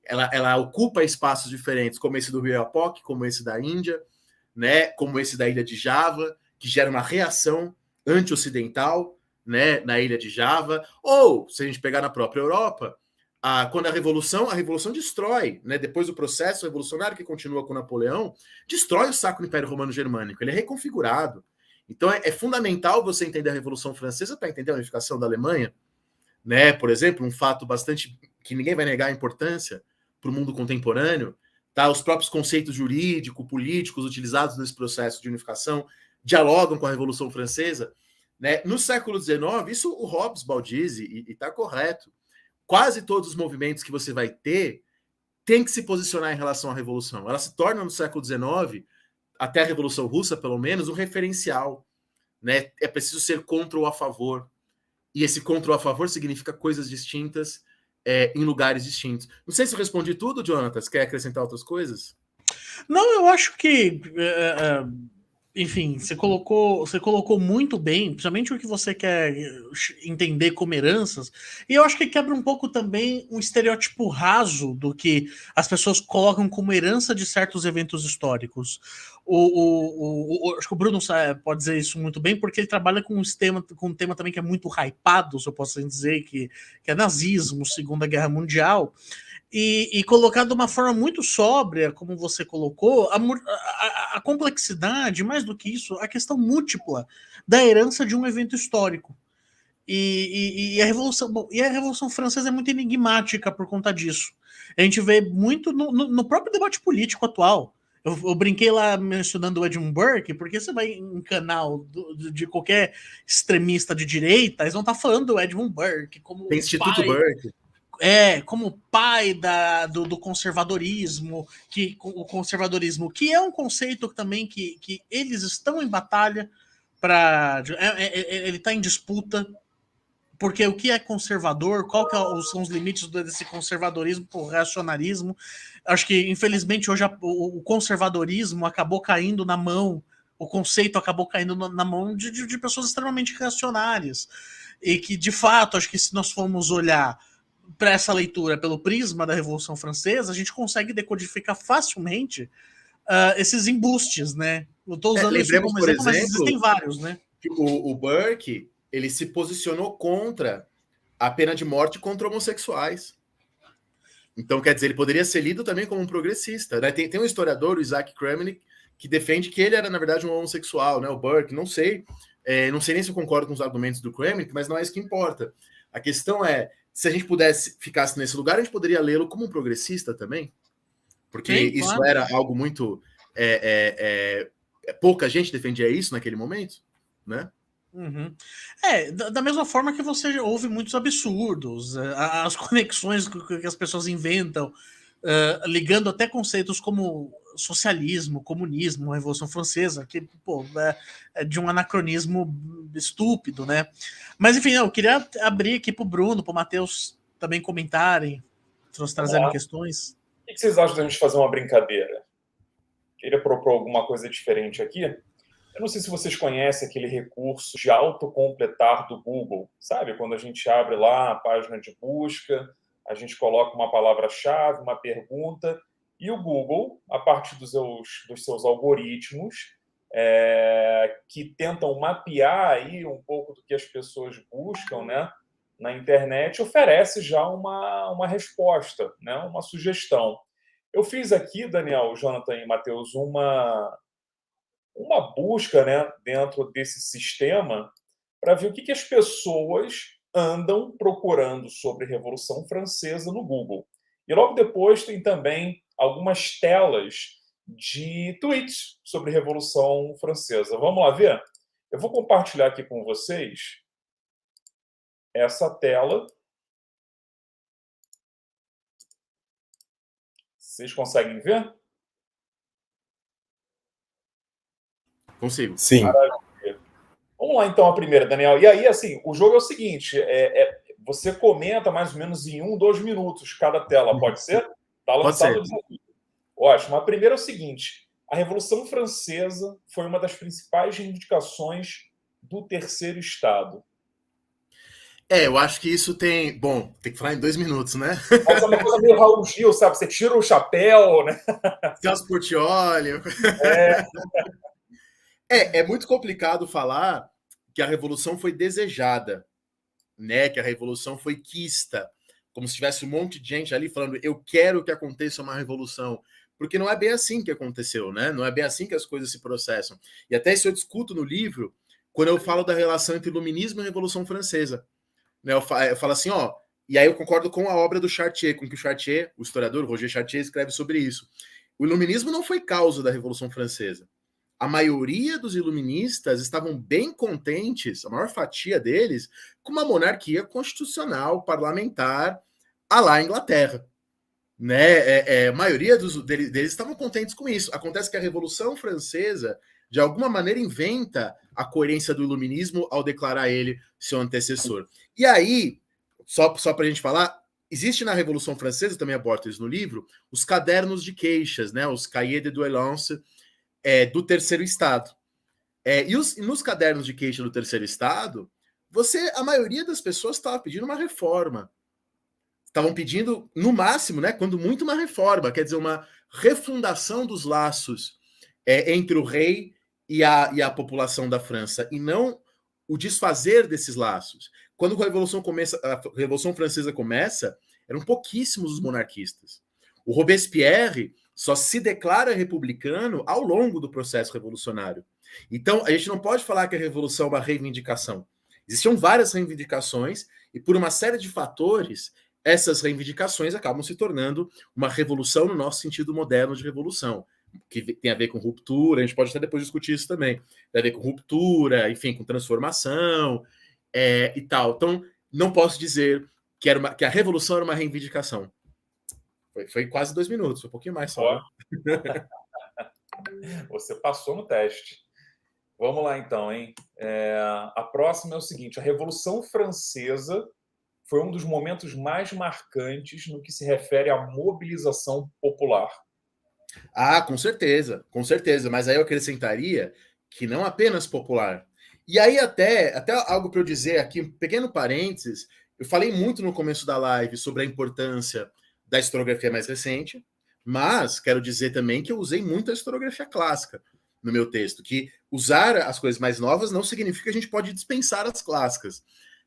Ela ocupa espaços diferentes, como esse do Rio Oiapoque, como esse da Índia, né? Como esse da ilha de Java, que gera uma reação anti-ocidental, né? Na ilha de Java. Ou, se a gente pegar na própria Europa, quando a revolução destrói, né? Depois do processo revolucionário que continua com Napoleão, destrói o Sacro Império Romano Germânico, ele é reconfigurado. Então é fundamental você entender a Revolução Francesa para entender a unificação da Alemanha, né? Por exemplo, um fato bastante que ninguém vai negar a importância para o mundo contemporâneo, tá? Os próprios conceitos jurídicos, políticos utilizados nesse processo de unificação dialogam com a Revolução Francesa, né? No século XIX, isso o Hobbes diz e está correto. Quase todos os movimentos que você vai ter tem que se posicionar em relação à Revolução. Ela se torna, no século XIX, até a Revolução Russa, pelo menos, um referencial, né? É preciso ser contra ou a favor. E esse contra ou a favor significa coisas distintas em lugares distintos. Não sei se eu respondi tudo, Jonathan. Você quer acrescentar outras coisas? Não, eu acho que... enfim, você colocou muito bem, principalmente o que você quer entender como heranças, e eu acho que quebra um pouco também um estereótipo raso do que as pessoas colocam como herança de certos eventos históricos. Acho que o Bruno pode dizer isso muito bem, porque ele trabalha com um tema também que é muito hypado, se eu posso dizer, que é nazismo, Segunda Guerra Mundial. E colocar de uma forma muito sóbria, como você colocou, a complexidade, mais do que isso, a questão múltipla da herança de um evento histórico. E a Revolução Francesa é muito enigmática por conta disso. A gente vê muito no próprio debate político atual. Eu brinquei lá mencionando o Edmund Burke, porque você vai em canal de qualquer extremista de direita, eles vão estar falando do Edmund Burke como Tem Instituto Burke. Como pai do conservadorismo, o conservadorismo, que é um conceito também que eles estão em batalha para. Ele está em disputa, porque o que é conservador, são os limites desse conservadorismo para o reacionarismo. Acho que, infelizmente, hoje o conservadorismo acabou caindo na mão, o conceito acabou caindo na mão de pessoas extremamente reacionárias. E que, de fato, acho que se nós formos olhar para essa leitura pelo prisma da Revolução Francesa, a gente consegue decodificar facilmente esses embustes, né? Eu estou usando isso como exemplo, mas existem vários, né? O Burke, ele se posicionou contra a pena de morte contra homossexuais. Então, quer dizer, ele poderia ser lido também como um progressista, né? Tem um historiador, o Isaac Kramnik, que defende que ele era, na verdade, um homossexual, né? O Burke, não sei nem se eu concordo com os argumentos do Kramnik, mas não é isso que importa. A questão é, se a gente ficasse nesse lugar, a gente poderia lê-lo como um progressista também, porque sim, isso claro. Era algo muito... pouca gente defendia isso naquele momento, né? Uhum. Da mesma forma que você ouve muitos absurdos, as conexões que as pessoas inventam, ligando até conceitos como socialismo, comunismo, Revolução Francesa, que é de um anacronismo estúpido, né? Mas enfim, eu queria abrir aqui para o Bruno, para o Matheus também comentarem, trazerem questões. O que vocês acham da gente fazer uma brincadeira? Queria propor alguma coisa diferente aqui. Eu não sei se vocês conhecem aquele recurso de autocompletar do Google, sabe? Quando a gente abre lá a página de busca, a gente coloca uma palavra-chave, uma pergunta, e o Google, a partir dos seus algoritmos, que tentam mapear aí um pouco do que as pessoas buscam, né, na internet, oferece já uma resposta, né, uma sugestão. Eu fiz aqui, Daniel, Jonathan e Matheus, uma busca, né, dentro desse sistema para ver o que as pessoas andam procurando sobre a Revolução Francesa no Google. E logo depois tem também algumas telas de tweets sobre a Revolução Francesa. Vamos lá ver? Eu vou compartilhar aqui com vocês essa tela. Vocês conseguem ver? Consigo. Sim. Maravilha. Vamos lá, então, a primeira, Daniel. E aí, assim, o jogo é o seguinte, você comenta mais ou menos em 1, 2 minutos cada tela, pode ser? Está lançado o desafio. Ótimo. A primeira é o seguinte: a Revolução Francesa foi uma das principais reivindicações do Terceiro Estado. Eu acho que isso tem... Bom, tem que falar em 2 minutos, né? Mas é uma coisa meio Raul Gil, sabe? Você tira o chapéu, né? Celso Portiolli. É muito complicado falar que a Revolução foi desejada, né? Que a Revolução foi quista, como se tivesse um monte de gente ali falando eu quero que aconteça uma revolução, porque não é bem assim que aconteceu, né? Não é bem assim que as coisas se processam. E até isso eu discuto no livro, quando eu falo da relação entre Iluminismo e Revolução Francesa. Né? Eu falo assim, ó, e aí eu concordo com a obra do Chartier, com que o Chartier, o historiador Roger Chartier, escreve sobre isso. O Iluminismo não foi causa da Revolução Francesa. A maioria dos iluministas estavam bem contentes, a maior fatia deles, com uma monarquia constitucional, parlamentar, à la Inglaterra. Né? A maioria deles estavam contentes com isso. Acontece que a Revolução Francesa, de alguma maneira, inventa a coerência do iluminismo ao declarar ele seu antecessor. E aí, só para a gente falar, existe na Revolução Francesa, também abordo isso no livro, os cadernos de queixas, né? Os cahiers de doléances do Terceiro Estado. E nos cadernos de queixa do Terceiro Estado, a maioria das pessoas estava pedindo uma reforma. Estavam pedindo, no máximo, né, quando muito, uma reforma, quer dizer, uma refundação dos laços entre o rei e a população da França, e não o desfazer desses laços. Quando a Revolução Francesa começa, eram pouquíssimos os monarquistas. O Robespierre só se declara republicano ao longo do processo revolucionário. Então, a gente não pode falar que a revolução é uma reivindicação. Existiam várias reivindicações, e por uma série de fatores, essas reivindicações acabam se tornando uma revolução no nosso sentido moderno de revolução, que tem a ver com ruptura, a gente pode até depois discutir isso também, tem a ver com ruptura, enfim, com transformação e tal. Então, não posso dizer que a revolução era uma reivindicação. Foi quase 2 minutos, foi um pouquinho mais só. Né? Você passou no teste. Vamos lá, então, hein? A próxima é o seguinte: a Revolução Francesa foi um dos momentos mais marcantes no que se refere à mobilização popular. Com certeza, com certeza. Mas aí eu acrescentaria que não apenas popular. E aí até algo para eu dizer aqui, um pequeno parênteses, eu falei muito no começo da live sobre a importância da historiografia mais recente, mas quero dizer também que eu usei muito a historiografia clássica no meu texto, que usar as coisas mais novas não significa que a gente pode dispensar as clássicas.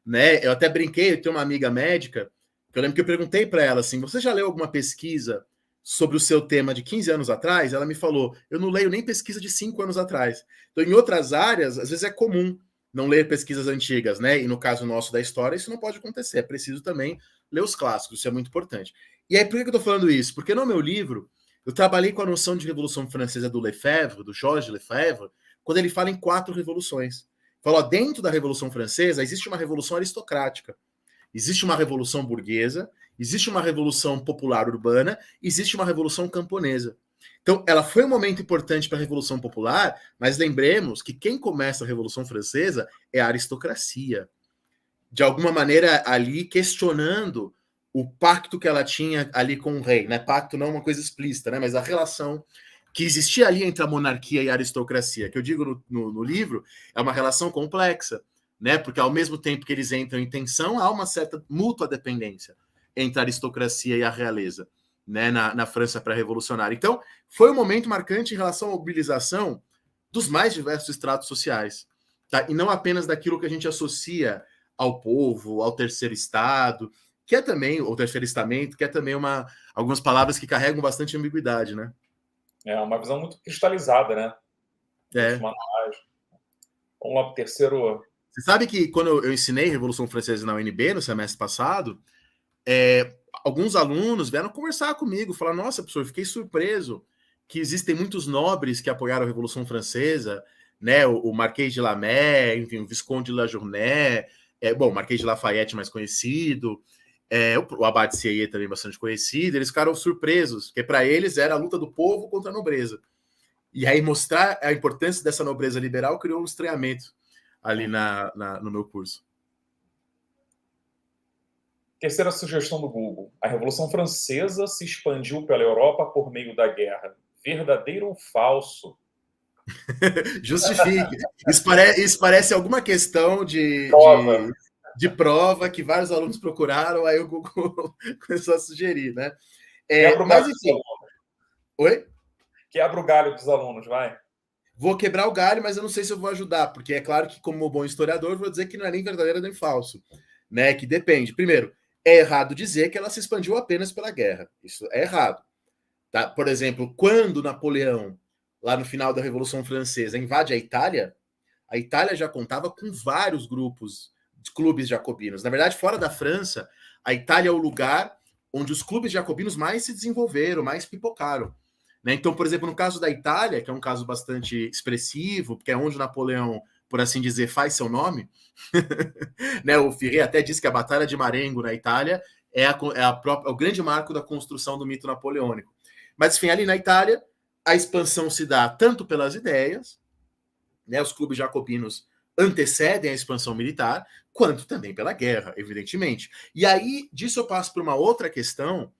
Né? Eu até brinquei, eu tenho uma amiga médica, que eu lembro que eu perguntei para ela assim, você já leu alguma pesquisa sobre o seu tema de 15 anos atrás? Ela me falou, eu não leio nem pesquisa de 5 anos atrás. Então, em outras áreas, às vezes é comum não ler pesquisas antigas, né? E no caso nosso da história, isso não pode acontecer. É preciso também ler os clássicos, isso é muito importante. E aí, por que eu estou falando isso? Porque no meu livro, eu trabalhei com a noção de Revolução Francesa do Lefebvre, do Georges Lefebvre, quando ele fala em 4 revoluções. Falou, dentro da Revolução Francesa existe uma revolução aristocrática, existe uma revolução burguesa, existe uma revolução popular urbana, existe uma revolução camponesa. Então, ela foi um momento importante para a Revolução Popular, mas lembremos que quem começa a Revolução Francesa é a aristocracia. De alguma maneira, ali questionando o pacto que ela tinha ali com o rei. Né? Pacto não é uma coisa explícita, né? Mas a relação que existia ali entre a monarquia e a aristocracia, que eu digo no livro, é uma relação complexa, né? Porque ao mesmo tempo que eles entram em tensão, há uma certa mútua dependência entre a aristocracia e a realeza, né? Na França pré-revolucionária. Então, foi um momento marcante em relação à mobilização dos mais diversos estratos sociais, tá? E não apenas daquilo que a gente associa ao povo, ao terceiro estado, que é também, ou terceiro estamento, que é também algumas palavras que carregam bastante ambiguidade, né? É uma visão muito cristalizada, né? Vamos lá para o terceiro. Você sabe que quando eu ensinei Revolução Francesa na UNB, no semestre passado, alguns alunos vieram conversar comigo, falaram, nossa, professor, fiquei surpreso que existem muitos nobres que apoiaram a Revolução Francesa, né? O Marquês de Lamé, enfim, o Visconde de La Journée, o Marquês de Lafayette mais conhecido, o Abade Sieyès também bastante conhecido, eles ficaram surpresos, porque para eles era a luta do povo contra a nobreza. E aí mostrar a importância dessa nobreza liberal criou um estranhamento ali no meu curso. Terceira sugestão do Google. A Revolução Francesa se expandiu pela Europa por meio da guerra. Verdadeiro ou falso? Justifique. Isso parece alguma questão Prova. de prova que vários alunos procuraram, aí o Google começou a sugerir, né? Quebra o Mas galho dos enfim. alunos. Oi? Quebra o galho dos alunos, vai. Vou quebrar o galho, mas eu não sei se eu vou ajudar, porque é claro que, como bom historiador, vou dizer que não é nem verdadeiro nem falso, né? Que depende. Primeiro, é errado dizer que ela se expandiu apenas pela guerra. Isso é errado. Tá? Por exemplo, quando Napoleão, lá no final da Revolução Francesa, invade a Itália já contava com vários grupos de clubes jacobinos. Na verdade, fora da França, a Itália é o lugar onde os clubes jacobinos mais se desenvolveram, mais pipocaram. Né? Então, por exemplo, no caso da Itália, que é um caso bastante expressivo, porque é onde Napoleão, por assim dizer, faz seu nome, né? O Ferrer até disse que a Batalha de Marengo, na Itália, é o grande marco da construção do mito napoleônico. Mas, enfim, ali na Itália, a expansão se dá tanto pelas ideias, né, os clubes jacobinos antecedem a expansão militar, quanto também pela guerra, evidentemente. E aí, disso eu passo para uma outra questão,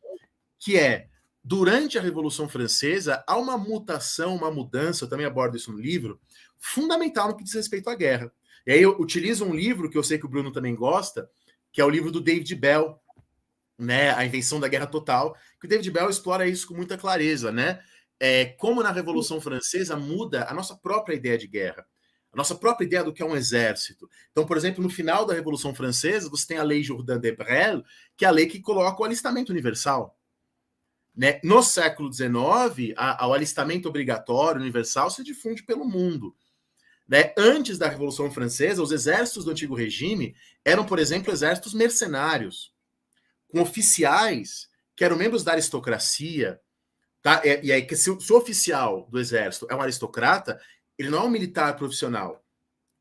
que é, durante a Revolução Francesa, há uma mutação, uma mudança, eu também abordo isso no livro, fundamental no que diz respeito à guerra. E aí eu utilizo um livro, que eu sei que o Bruno também gosta, que é o livro do David Bell, né, A Invenção da Guerra Total, que o David Bell explora isso com muita clareza, né? Como na Revolução Francesa muda a nossa própria ideia de guerra, a nossa própria ideia do que é um exército. Então, por exemplo, no final da Revolução Francesa, você tem a Lei Jourdan de Brel, que é a lei que coloca o alistamento universal. Né? No século XIX, o alistamento obrigatório universal se difunde pelo mundo. Né? Antes da Revolução Francesa, os exércitos do antigo regime eram, por exemplo, exércitos mercenários, com oficiais que eram membros da aristocracia. Tá? E aí, se o oficial do exército é um aristocrata, ele não é um militar profissional.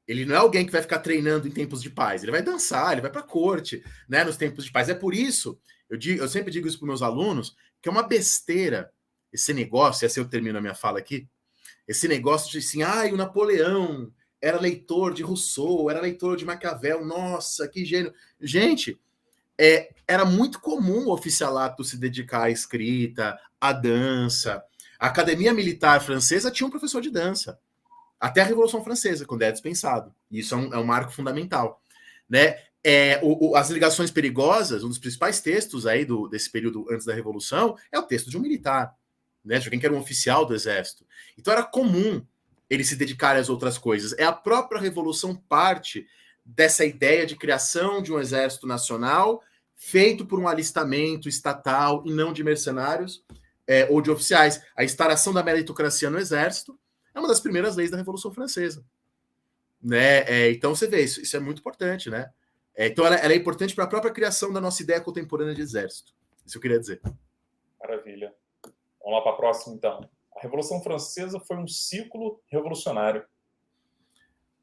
Ele não é alguém que vai ficar treinando em tempos de paz. Ele vai dançar, ele vai para a corte, né, nos tempos de paz. É por isso, eu sempre digo isso para meus alunos, que é uma besteira esse negócio, e assim eu termino a minha fala aqui, esse negócio de assim, o Napoleão era leitor de Rousseau, era leitor de Maquiavel, nossa, que gênio. Gente, era muito comum o oficialato se dedicar à escrita, à dança. A Academia Militar Francesa tinha um professor de dança. Até a Revolução Francesa, quando é dispensado. Isso é um marco fundamental. Né? As ligações perigosas, um dos principais textos aí desse período antes da Revolução, é o texto de um militar, né? De alguém que era um oficial do exército. Então era comum ele se dedicar às outras coisas. A própria Revolução parte dessa ideia de criação de um exército nacional feito por um alistamento estatal e não de mercenários ou de oficiais. A instauração da meritocracia no exército é uma das primeiras leis da Revolução Francesa. Né? Então você vê, isso é muito importante. Né? Então ela é importante para a própria criação da nossa ideia contemporânea de exército. Isso eu queria dizer. Maravilha. Vamos lá para a próxima, então. A Revolução Francesa foi um ciclo revolucionário.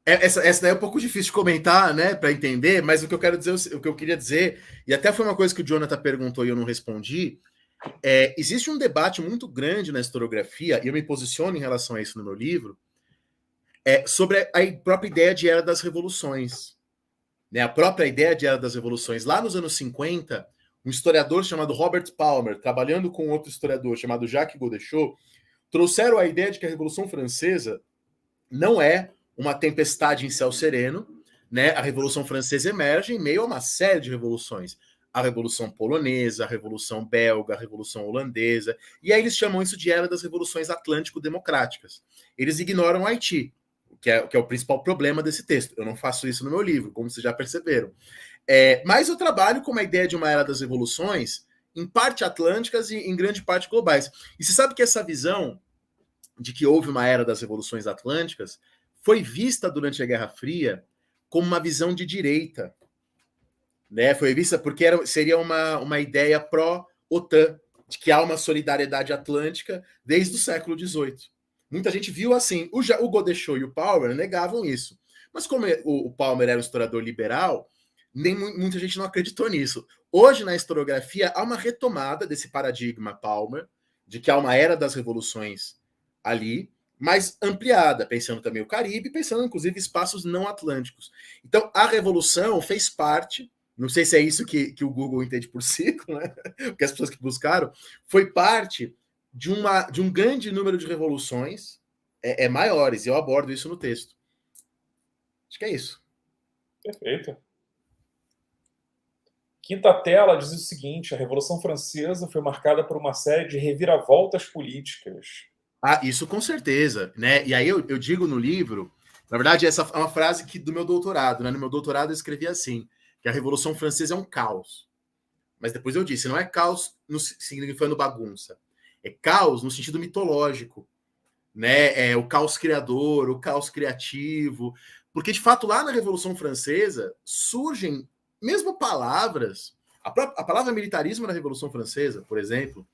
Essa daí é um pouco difícil de comentar, né, para entender, mas o que eu queria dizer, e até foi uma coisa que o Jonathan perguntou e eu não respondi, existe um debate muito grande na historiografia, e eu me posiciono em relação a isso no meu livro, sobre a própria ideia de Era das Revoluções. Né, a própria ideia de Era das Revoluções. Lá nos anos 50, um historiador chamado Robert Palmer, trabalhando com outro historiador chamado Jacques Godechaux, trouxeram a ideia de que a Revolução Francesa não é uma tempestade em céu sereno, né? A Revolução Francesa emerge em meio a uma série de revoluções. A Revolução Polonesa, a Revolução Belga, a Revolução Holandesa, e aí eles chamam isso de Era das Revoluções Atlântico-Democráticas. Eles ignoram o Haiti, que é o principal problema desse texto. Eu não faço isso no meu livro, como vocês já perceberam. Mas eu trabalho com uma ideia de uma Era das Revoluções, em parte atlânticas e em grande parte globais. E você sabe que essa visão de que houve uma Era das Revoluções Atlânticas foi vista durante a Guerra Fria como uma visão de direita. Né? Foi vista porque seria uma ideia pró-OTAN, de que há uma solidariedade atlântica desde o século XVIII. Muita gente viu assim. O Godechaux e o Palmer negavam isso. Mas como o Palmer era um historiador liberal, muita gente não acreditou nisso. Hoje, na historiografia, há uma retomada desse paradigma Palmer, de que há uma Era das Revoluções ali, mais ampliada, pensando também o Caribe, pensando inclusive espaços não atlânticos. Então, a Revolução fez parte não sei se é isso que o Google entende por ciclo, né? Porque as pessoas que buscaram, foi parte de um grande número de revoluções maiores, e eu abordo isso no texto. Acho que é isso. Perfeito. Quinta tela diz o seguinte: a Revolução Francesa foi marcada por uma série de reviravoltas políticas. Ah, isso com certeza, né? E aí eu digo no livro, na verdade, essa é uma frase do meu doutorado, né? No meu doutorado eu escrevi assim, que a Revolução Francesa é um caos. Mas depois eu disse, não é caos significando bagunça. É caos no sentido mitológico, né? É o caos criador, o caos criativo. Porque, de fato, lá na Revolução Francesa surgem mesmo palavras. A palavra militarismo na Revolução Francesa, por exemplo,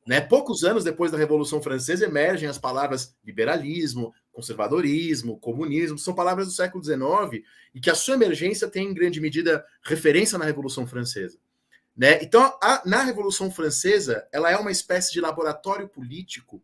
né? Poucos anos depois da Revolução Francesa emergem as palavras liberalismo, conservadorismo, comunismo, são palavras do século XIX e que a sua emergência tem em grande medida referência na Revolução Francesa. Né? Então, na Revolução Francesa, ela é uma espécie de laboratório político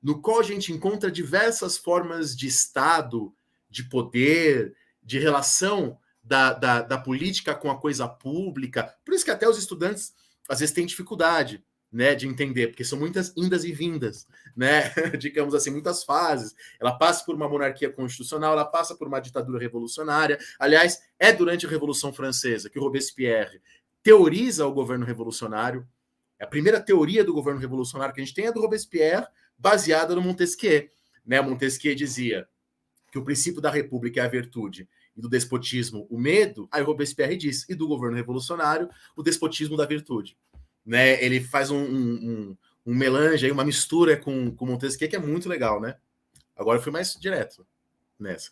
no qual a gente encontra diversas formas de Estado, de poder, de relação da política com a coisa pública. Por isso que até os estudantes às vezes têm dificuldade, né, de entender, porque são muitas indas e vindas, né, digamos assim, muitas fases. Ela passa por uma monarquia constitucional, ela passa por uma ditadura revolucionária. Aliás, é durante a Revolução Francesa que o Robespierre teoriza o governo revolucionário. A primeira teoria do governo revolucionário que a gente tem é do Robespierre, baseada no Montesquieu. Né? Montesquieu dizia que o princípio da república é a virtude e do despotismo o medo. Aí o Robespierre diz, e do governo revolucionário, o despotismo da virtude. Né? Ele faz um melange, uma mistura com Montesquieu, que é muito legal, né? Agora eu fui mais direto nessa.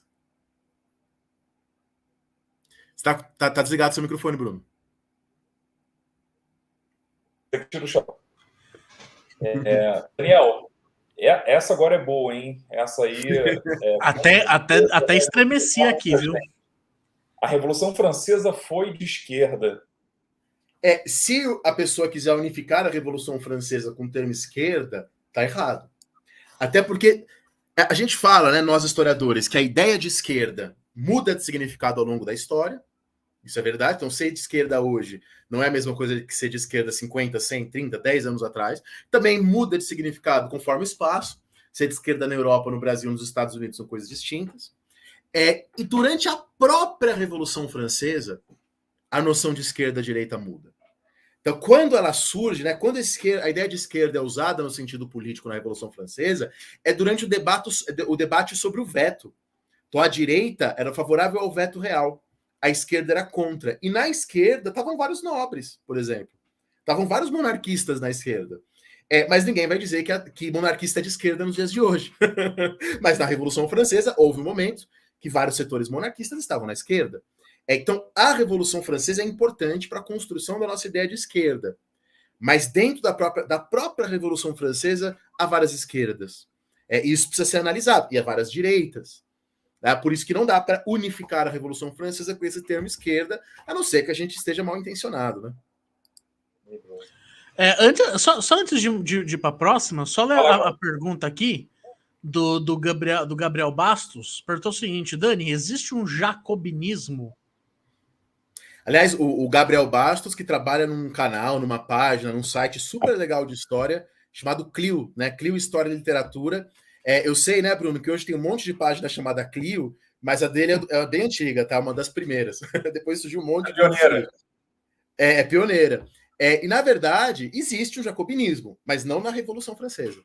Você tá desligado seu microfone, Bruno. Tira o chão. Daniel, essa agora é boa, hein? Essa aí... Até estremeci aqui, viu? A Revolução Francesa foi de esquerda. Se a pessoa quiser unificar a Revolução Francesa com o termo esquerda, tá errado. Até porque a gente fala, né, nós historiadores, que a ideia de esquerda muda de significado ao longo da história. Isso é verdade. Então, ser de esquerda hoje não é a mesma coisa que ser de esquerda 50, 100, 30, 10 anos atrás. Também muda de significado conforme o espaço. Ser de esquerda na Europa, no Brasil, nos Estados Unidos são coisas distintas. E durante a própria Revolução Francesa, a noção de esquerda-direita muda. Então, quando ela surge, né, quando a ideia de esquerda é usada no sentido político na Revolução Francesa, é durante o debate sobre o veto. Então, a direita era favorável ao veto real, a esquerda era contra. E na esquerda estavam vários nobres, por exemplo. Estavam vários monarquistas na esquerda. Mas ninguém vai dizer que monarquista é de esquerda nos dias de hoje. Mas na Revolução Francesa houve um momento que vários setores monarquistas estavam na esquerda. Então, a Revolução Francesa é importante para a construção da nossa ideia de esquerda. Mas dentro da própria Revolução Francesa, há várias esquerdas. Isso precisa ser analisado. E há várias direitas. Por isso que não dá para unificar a Revolução Francesa com esse termo esquerda, a não ser que a gente esteja mal intencionado. Né? Só antes de ir para a próxima, só ler a pergunta aqui do Gabriel Bastos. Perguntou o seguinte: Dani, existe um jacobinismo? Aliás, o Gabriel Bastos, que trabalha num canal, numa página, num site super legal de história, chamado Clio, né? Clio História e Literatura. Eu sei, né, Bruno, que hoje tem um monte de página chamada Clio, mas a dele é bem antiga, tá? Uma das primeiras. Depois surgiu um monte de... Pioneira. É pioneira. E, na verdade, existe um jacobinismo, mas não na Revolução Francesa.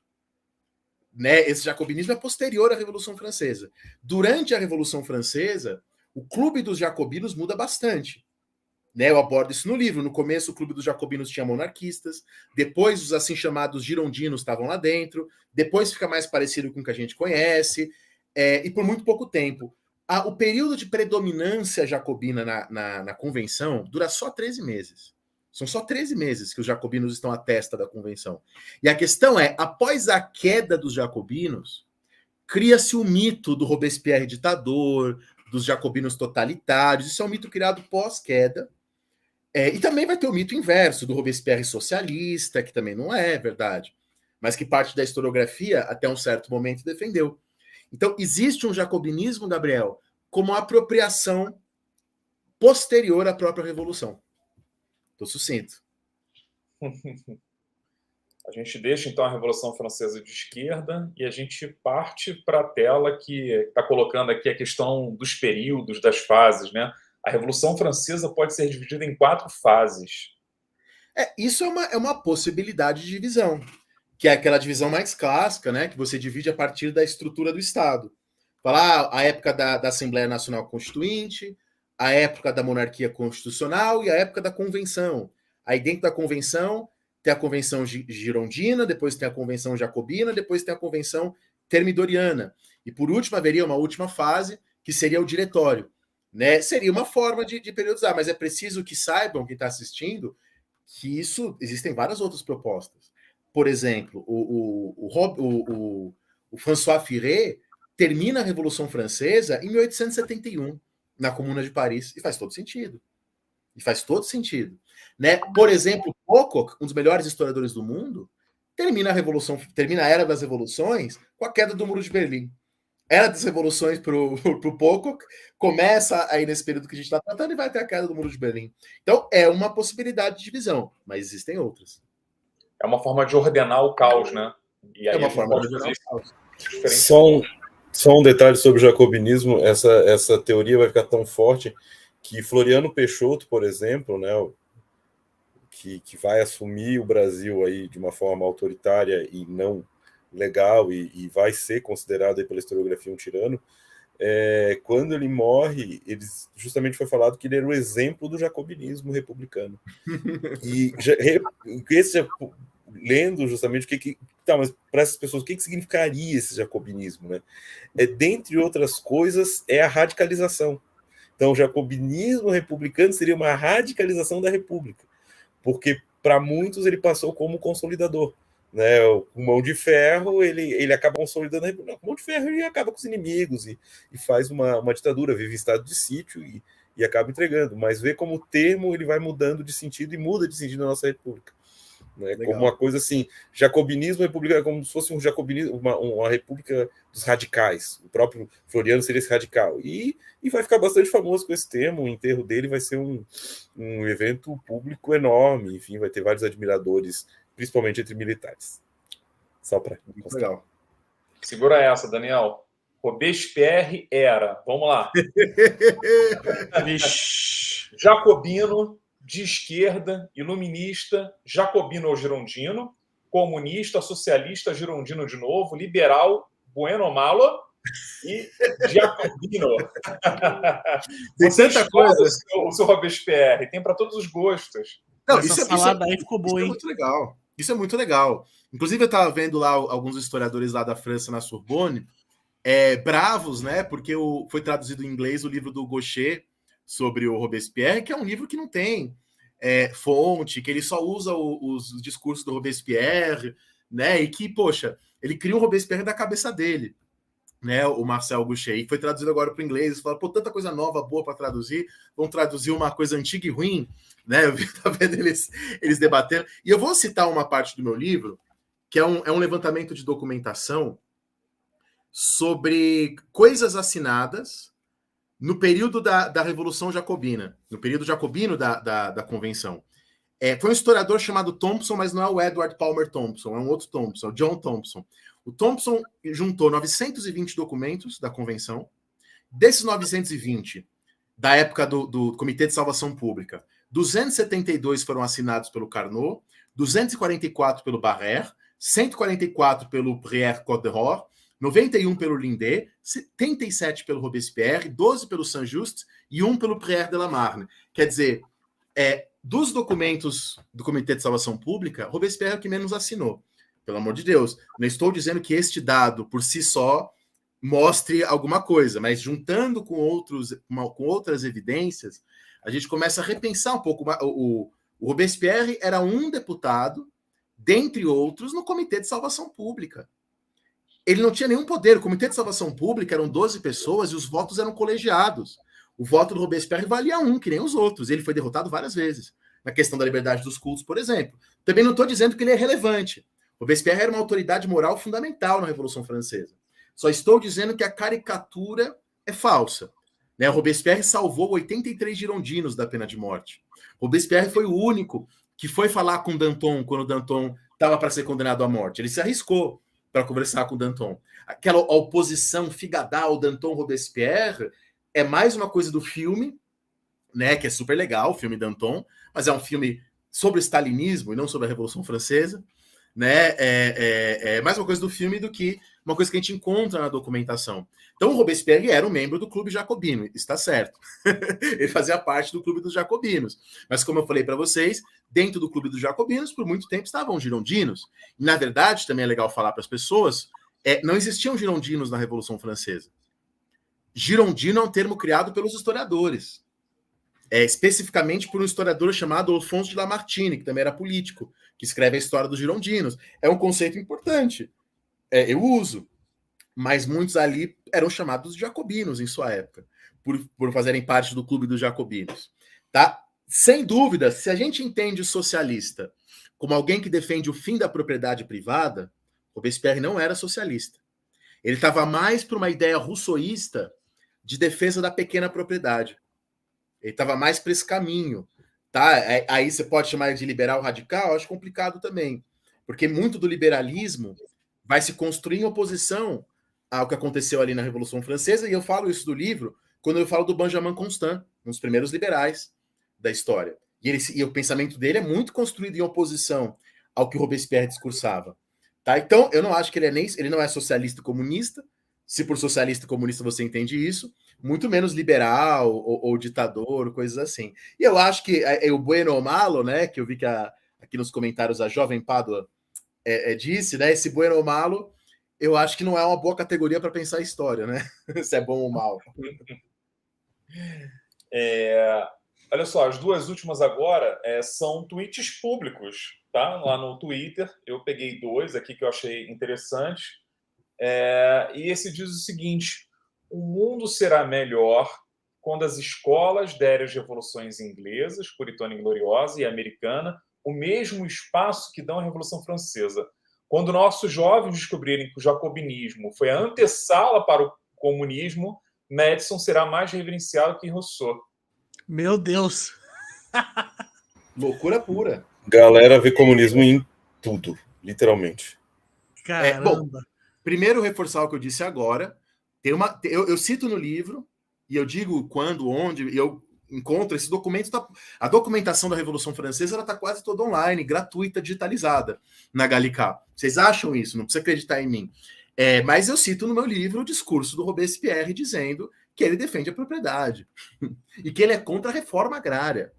Né? Esse jacobinismo é posterior à Revolução Francesa. Durante a Revolução Francesa, o Clube dos Jacobinos muda bastante. Né, eu abordo isso no livro. No começo, o Clube dos Jacobinos tinha monarquistas. Depois, os assim chamados girondinos estavam lá dentro. Depois fica mais parecido com o que a gente conhece. E por muito pouco tempo. O período de predominância jacobina na convenção dura só 13 meses. São só 13 meses que os jacobinos estão à testa da convenção. E a questão é, após a queda dos jacobinos, cria-se o mito do Robespierre ditador, dos jacobinos totalitários. Isso é um mito criado pós-queda. E também vai ter o mito inverso do Robespierre socialista, que também não é verdade, mas que parte da historiografia, até um certo momento, defendeu. Então, existe um jacobinismo, Gabriel, como apropriação posterior à própria Revolução. Estou sucinto. A gente deixa, então, a Revolução Francesa de esquerda e a gente parte para a tela que está colocando aqui a questão dos períodos, das fases, né? A Revolução Francesa pode ser dividida em 4 fases. Isso é uma possibilidade de divisão, que é aquela divisão mais clássica, né? Que você divide a partir da estrutura do Estado. Falar a época da Assembleia Nacional Constituinte, a época da monarquia constitucional e a época da convenção. Aí dentro da convenção tem a convenção girondina, depois tem a convenção jacobina, depois tem a convenção termidoriana. E por último haveria uma última fase, que seria o diretório. Né? Seria uma forma de periodizar, mas é preciso que saibam, quem está assistindo, que existem várias outras propostas. Por exemplo, o François Furet termina a Revolução Francesa em 1871, na Comuna de Paris, e faz todo sentido. Né? Por exemplo, Pocock, um dos melhores historiadores do mundo, termina a Era das Revoluções com a queda do Muro de Berlim. Era das Revoluções para o Pocock, começa aí nesse período que a gente está tratando e vai até a queda do Muro de Berlim. Então, é uma possibilidade de divisão, mas existem outras. É uma forma de ordenar o caos, né? E aí é uma forma de ordenar o caos. Só um detalhe sobre o jacobinismo, essa teoria vai ficar tão forte que Floriano Peixoto, por exemplo, né, que vai assumir o Brasil aí de uma forma autoritária e não legal e vai ser considerado aí pela historiografia um tirano, quando ele morre, justamente foi falado que ele era o exemplo do jacobinismo republicano. E lendo justamente mas para essas pessoas, o que significaria esse jacobinismo, né? Dentre outras coisas, é a radicalização. Então, o jacobinismo republicano seria uma radicalização da República, porque para muitos ele passou como consolidador. Né, com mão de ferro, ele acaba consolidando a República. Com mão de ferro, ele acaba com os inimigos e faz uma ditadura, vive em estado de sítio e acaba entregando. Mas vê como o termo ele vai mudando de sentido e muda de sentido na nossa República. Né, como uma coisa assim, jacobinismo republicano, como se fosse um jacobinismo, uma república dos radicais. O próprio Floriano seria esse radical. E vai ficar bastante famoso com esse termo. O enterro dele vai ser um evento público enorme. Enfim, vai ter vários admiradores, principalmente entre militares. Só para. Legal. Segura essa, Daniel. Robespierre era. Vamos lá. Jacobino, de esquerda, iluminista, jacobino ou girondino, comunista, socialista, girondino de novo, liberal, bueno malo e jacobino. Tem tanta coisa. O seu Robespierre tem para todos os gostos. Não, essa salada aí ficou boa, hein? Isso é muito legal. Inclusive, eu estava vendo lá alguns historiadores lá da França, na Sorbonne, bravos, né? Porque foi traduzido em inglês o livro do Gaucher sobre o Robespierre, que é um livro que não tem fonte, que ele só usa os discursos do Robespierre, né? E que, poxa, ele cria o Robespierre da cabeça dele, né? O Marcel Gaucher. E foi traduzido agora para o inglês. Eles falaram, pô, tanta coisa nova, boa para traduzir. Vão traduzir uma coisa antiga e ruim, né? Eu vi, tá vendo eles debatendo. E eu vou citar uma parte do meu livro, que é um levantamento de documentação sobre coisas assinadas no período da Revolução Jacobina, no período jacobino da Convenção. Foi um historiador chamado Thompson, mas não é o Edward Palmer Thompson, é um outro Thompson, John Thompson. O Thompson juntou 920 documentos da Convenção. Desses 920, da época do Comitê de Salvação Pública, 272 foram assinados pelo Carnot, 244 pelo Barrère, 144 pelo Prière-Côte-d'Or, 91 pelo Lindet, 77 pelo Robespierre, 12 pelo Saint-Just e 1 pelo Prière de la Marne. Quer dizer, dos documentos do Comitê de Salvação Pública, Robespierre é o que menos assinou. Pelo amor de Deus. Não estou dizendo que este dado, por si só, mostre alguma coisa, mas juntando com outras evidências, a gente começa a repensar um pouco. O Robespierre era um deputado, dentre outros, no Comitê de Salvação Pública. Ele não tinha nenhum poder. O Comitê de Salvação Pública eram 12 pessoas e os votos eram colegiados. O voto do Robespierre valia 1, que nem os outros. Ele foi derrotado várias vezes. Na questão da liberdade dos cultos, por exemplo. Também não estou dizendo que ele é relevante. Robespierre era uma autoridade moral fundamental na Revolução Francesa. Só estou dizendo que a caricatura é falsa. Né? Robespierre salvou 83 girondinos da pena de morte. Robespierre foi o único que foi falar com Danton quando Danton estava para ser condenado à morte. Ele se arriscou para conversar com Danton. Aquela oposição figadal Danton-Robespierre é mais uma coisa do filme, né, que é super legal, o filme Danton, mas é um filme sobre o stalinismo e não sobre a Revolução Francesa, né? É mais uma coisa do filme do que uma coisa que a gente encontra na documentação. Então, o Robespierre era um membro do Clube Jacobino, está certo. Ele fazia parte do Clube dos Jacobinos. Mas, como eu falei para vocês, dentro do Clube dos Jacobinos, por muito tempo estavam girondinos. E, na verdade, também é legal falar para as pessoas, não existiam girondinos na Revolução Francesa. Girondino é um termo criado pelos historiadores. Especificamente por um historiador chamado Alphonse de Lamartine, que também era político, que escreve a história dos girondinos. É um conceito importante. Eu uso. Mas muitos ali eram chamados jacobinos em sua época, por fazerem parte do Clube dos Jacobinos. Tá? Sem dúvida, se a gente entende o socialista como alguém que defende o fim da propriedade privada, Robespierre não era socialista. Ele estava mais para uma ideia rousseauista de defesa da pequena propriedade. Ele estava mais para esse caminho. Tá? Aí você pode chamar de liberal radical, acho complicado também. Porque muito do liberalismo vai se construir em oposição ao que aconteceu ali na Revolução Francesa, e eu falo isso do livro quando eu falo do Benjamin Constant, um dos primeiros liberais da história. E o pensamento dele é muito construído em oposição ao que Robespierre discursava. Tá? Então, eu não acho que ele não é socialista comunista, se por socialista comunista você entende isso, muito menos liberal ou ditador, coisas assim. E eu acho que o bueno ou malo, né, que eu vi que aqui nos comentários a Jovem Pádua disse, né, esse bueno ou malo, eu acho que não é uma boa categoria para pensar a história, né? Se é bom ou mal. Olha só, as duas últimas agora são tweets públicos, tá? Lá no Twitter. Eu peguei dois aqui que eu achei interessantes. E esse diz o seguinte: o mundo será melhor quando as escolas derem às revoluções inglesas, puritana e gloriosa, e americana, o mesmo espaço que dão à Revolução Francesa. Quando nossos jovens descobrirem que o jacobinismo foi a antessala para o comunismo, Madison será mais reverenciado que Rousseau. Meu Deus! Loucura pura. Galera vê comunismo em tudo, literalmente. Caramba! Bom, primeiro reforçar o que eu disse agora. Eu cito no livro, e eu digo quando, onde, e eu encontro esse documento. A documentação da Revolução Francesa está quase toda online, gratuita, digitalizada na Gallicat. Vocês acham isso? Não precisa acreditar em mim. Mas eu cito no meu livro o discurso do Robespierre dizendo que ele defende a propriedade e que ele é contra a reforma agrária,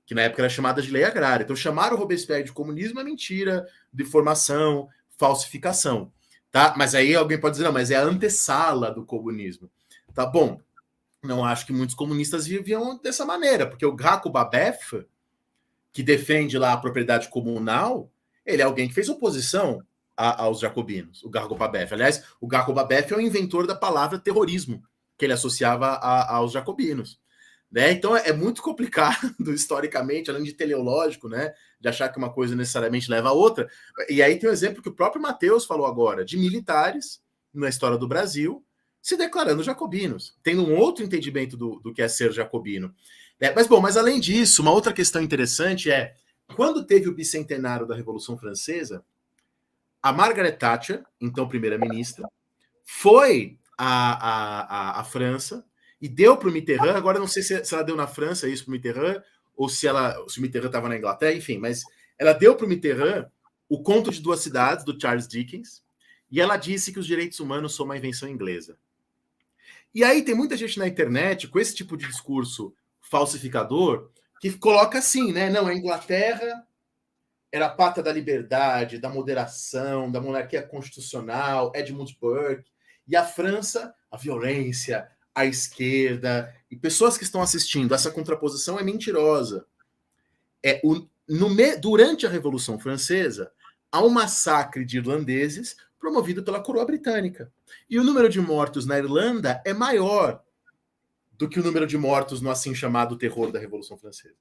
que na época era chamada de lei agrária. Então, chamar o Robespierre de comunismo é mentira, deformação, falsificação. Tá? Mas aí alguém pode dizer, não, mas é a antessala do comunismo. Tá bom. Não acho que muitos comunistas viviam dessa maneira, porque o Graco Babef, que defende lá a propriedade comunal, ele é alguém que fez oposição aos jacobinos, o Graco Babef. Aliás, o Graco Babef é o inventor da palavra terrorismo, que ele associava aos jacobinos. Né? Então é muito complicado, historicamente, além de teleológico, né, de achar que uma coisa necessariamente leva a outra. E aí tem um exemplo que o próprio Matheus falou agora, de militares na história do Brasil, se declarando jacobinos, tendo um outro entendimento do que é ser jacobino. Mas além disso, uma outra questão interessante quando teve o bicentenário da Revolução Francesa, a Margaret Thatcher, então primeira-ministra, foi à França e deu para o Mitterrand, agora não sei se ela deu na França isso para o Mitterrand, ou se o Mitterrand estava na Inglaterra, enfim, mas ela deu para o Mitterrand o Conto de Duas Cidades, do Charles Dickens, e ela disse que os direitos humanos são uma invenção inglesa. E aí tem muita gente na internet com esse tipo de discurso falsificador que coloca assim, né? Não, a Inglaterra era a pátria da liberdade, da moderação, da monarquia constitucional, Edmund Burke, e a França, a violência, a esquerda. E pessoas que estão assistindo, essa contraposição é mentirosa. Durante a Revolução Francesa, há um massacre de irlandeses promovido pela coroa britânica. E o número de mortos na Irlanda é maior do que o número de mortos no assim chamado terror da Revolução Francesa.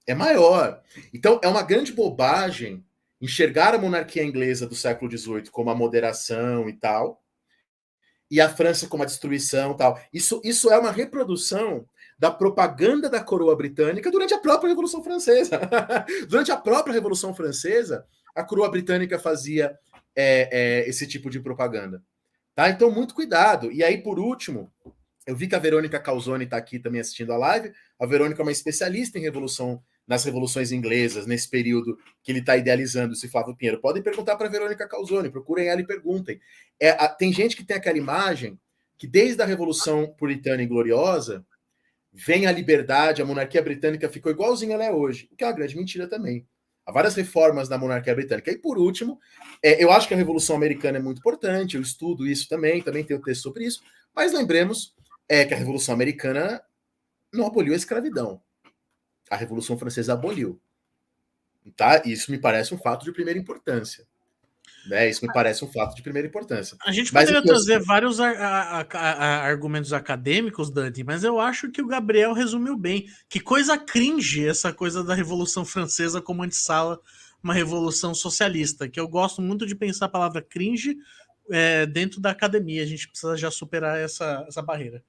É maior. Então, é uma grande bobagem enxergar a monarquia inglesa do século XVIII como a moderação e tal, e a França como a destruição, tal. Isso é uma reprodução da propaganda da coroa britânica durante a própria Revolução Francesa. Durante a própria Revolução Francesa, a coroa britânica fazia esse tipo de propaganda. Tá? Então, muito cuidado. E aí, por último, eu vi que a Verônica Calzoni está aqui também assistindo a live. A Verônica é uma especialista em nas revoluções inglesas, nesse período que ele está idealizando, esse Flávio Pinheiro. Podem perguntar para a Verônica Calzoni, procurem ela e perguntem. Tem gente que tem aquela imagem que desde a Revolução Puritana e Gloriosa vem a liberdade, a monarquia britânica ficou igualzinha ela é hoje, o que é uma grande mentira também. Há várias reformas na monarquia britânica. E por último, eu acho que a Revolução Americana é muito importante, eu estudo isso também tenho texto sobre isso, mas lembremos que a Revolução Americana não aboliu a escravidão. A Revolução Francesa aboliu. Tá? Isso me parece um fato de primeira importância. Isso me parece um fato de primeira importância. A gente poderia trazer vários argumentos acadêmicos, Dante, mas eu acho que o Gabriel resumiu bem. Que coisa cringe essa coisa da Revolução Francesa como antessala uma revolução socialista, que eu gosto muito de pensar a palavra cringe dentro da academia. A gente precisa já superar essa barreira.